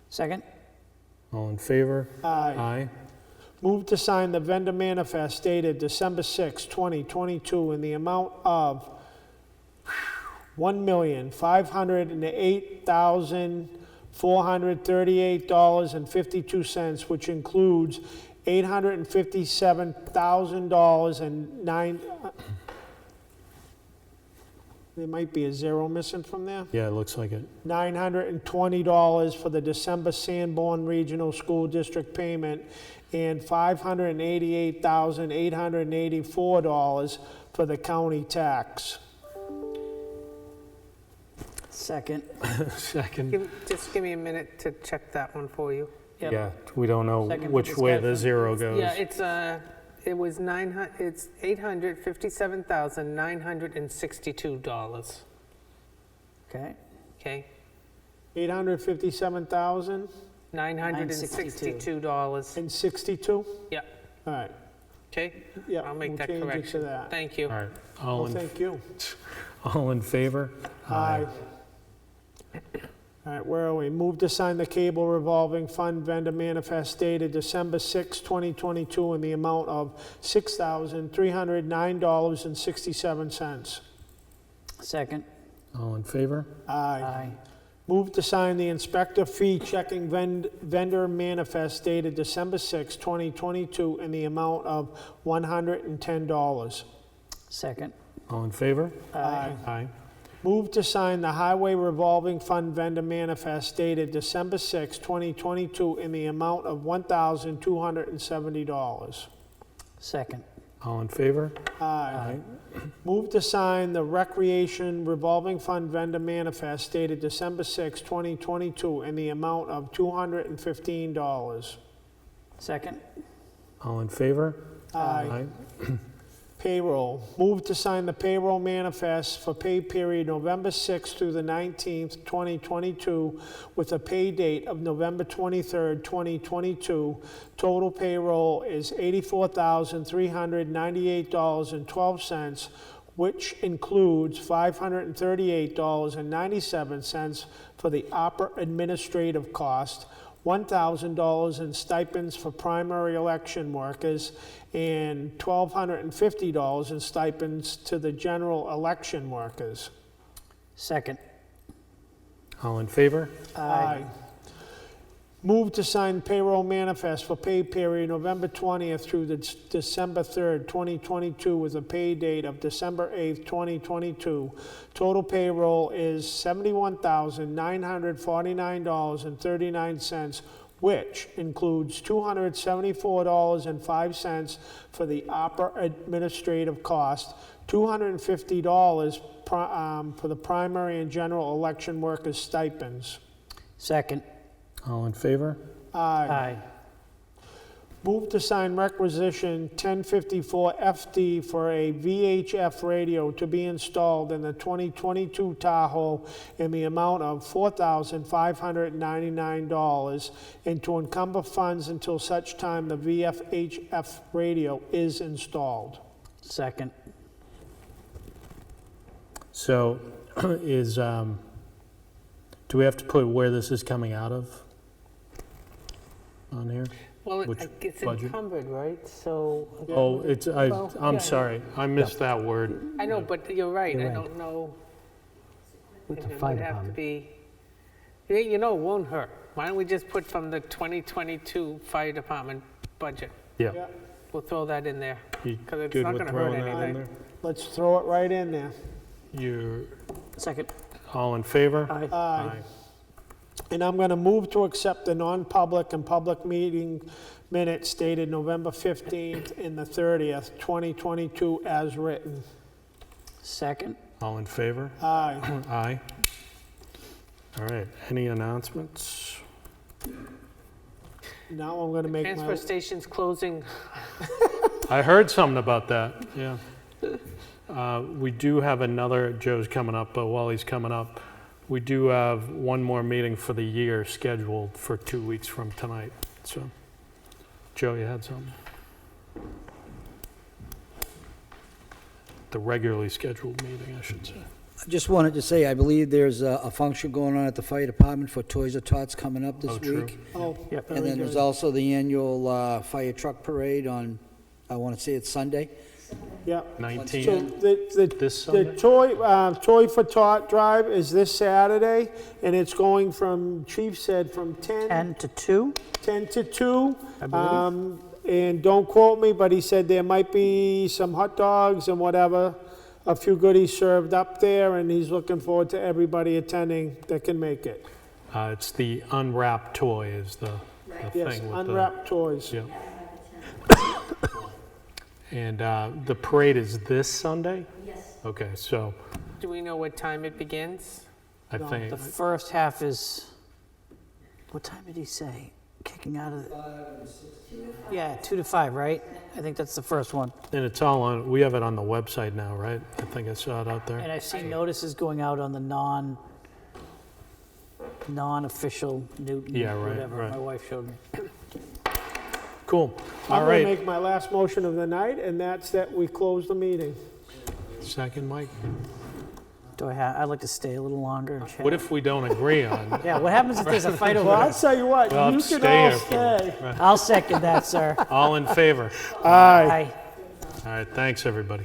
Second. All in favor? Aye. Aye. Move to sign the vendor manifest dated December 6, 2022, in the amount of $1,508,438.52, which includes $857,000 and there might be a zero missing from there. Yeah, it looks like it. $920 for the December Sanborn Regional School District payment, and $588,884 for the county tax. Second. Second. Just give me a minute to check that one for you. Yep. Yeah, we don't know Second for which way the discussion. zero goes. Yeah, it's $857,962, Okay. okay? $857,000 $962, and 62? yeah, All right, okay? yeah. I'll make we'll that change it to correction. that. Thank you. All right, Well, thank you. all in favor? Aye. All right, where are we? Move to sign the cable revolving fund vendor manifest dated December 6, 2022, in the amount of $6,309.67. Second. All in favor? Aye. Aye. Move to sign the inspector fee checking vendor manifest dated December 6, 2022, in the amount of $110. Second. All in favor? Aye. Aye. Move to sign the highway revolving fund vendor manifest dated December 6, 2022, in the amount of $1,270. Second. All in favor? Aye. Move to sign the recreation revolving fund vendor manifest dated December 6, 2022, in the amount of $215. Second. All in favor? Aye. Payroll. Move to sign the payroll manifest for pay period November 6th through the 19th, 2022, with a pay date of November 23rd, 2022. Total payroll is $84,398.12, which includes $538.97 for the ARPA administrative cost, $1,000 in stipends for primary election workers, and $1,250 in stipends to the general election workers. Second. All in favor? Aye. Move to sign payroll manifest for pay period November 20th through the December 3rd, 2022, with a pay date of December 8th, 2022. Total payroll is $71,949.39, which includes $274.05 for the ARPA administrative cost, $250 for the primary and general election workers' stipends. Second. All in favor? Aye. Move to sign requisition 1054 FD for a VHF radio to be installed in the 2022 Tahoe in the amount of $4,599, and to encumber funds until such time the VHF radio is installed. Second. So is, do we have to put where this is coming out of on here? Well, Which it's budget? encumbered, right? So, Oh, it's, Well, I'm yeah. sorry, I missed that word. I know, but you're right, You're I right. don't know. With the It fire would have to department. be, you know, it won't hurt. Why don't we just put from the 2022 fire department budget? Yeah, Yeah. we'll throw that in there. You 'Cause it's good not with gonna hurt throwing that in anything. there? Let's throw it right in there. You're Second. all in favor? Aye. Aye. And I'm going to move to accept the non-public and public meeting minutes dated November 15th and the 30th, 2022, as written. Second. All in favor? Aye. Aye. All right, any announcements? Now I'm going to make Transfer my, station's closing. I heard something about that, yeah. We do have another, Joe's coming up, but while he's coming up, we do have one more meeting for the year scheduled for 2 weeks from tonight. So, Joe, you had something? The regularly scheduled meeting, I should say. I just wanted to say, I believe there's a function going on at the fire department for Toys R Tots coming up this Oh, true. week. oh, Yep. And very then there's good. also the annual fire truck parade on, I want to say it's Sunday. Yeah. 19, So this the Sunday? Toy for Tot Drive is this Saturday, and it's going from, Chief said, from 10 to 2, 10 to 2. I believe. And don't quote me, but he said there might be some hot dogs and whatever, a few goodies served up there, and he's looking forward to everybody attending that can make it. It's the unwrapped toy is the Yes, thing with unwrapped toys. the... Yeah. And the parade is this Sunday? Yes. Okay, so Do we know what time it begins? I think, the first half is, what time did he say? Kicking out of the... Yeah, 2 to 5, right? I think that's the first one. and it's all on, we have it on the website now, right? I think I saw it out there. And I've seen notices going out on the non-official Newton, Yeah, right, whatever. right. My wife showed me. Cool, I'm all going to right. make my last motion of the night, and that's that we close the meeting. Second, Mike? I'd like to stay a little longer and chat. What if we don't agree on? Yeah, what happens if there's a fight over Well, I'll this? tell you what, Well, you stay can all here for- stay. I'll second that, sir. All in favor? Aye. Aye. All right, thanks, everybody.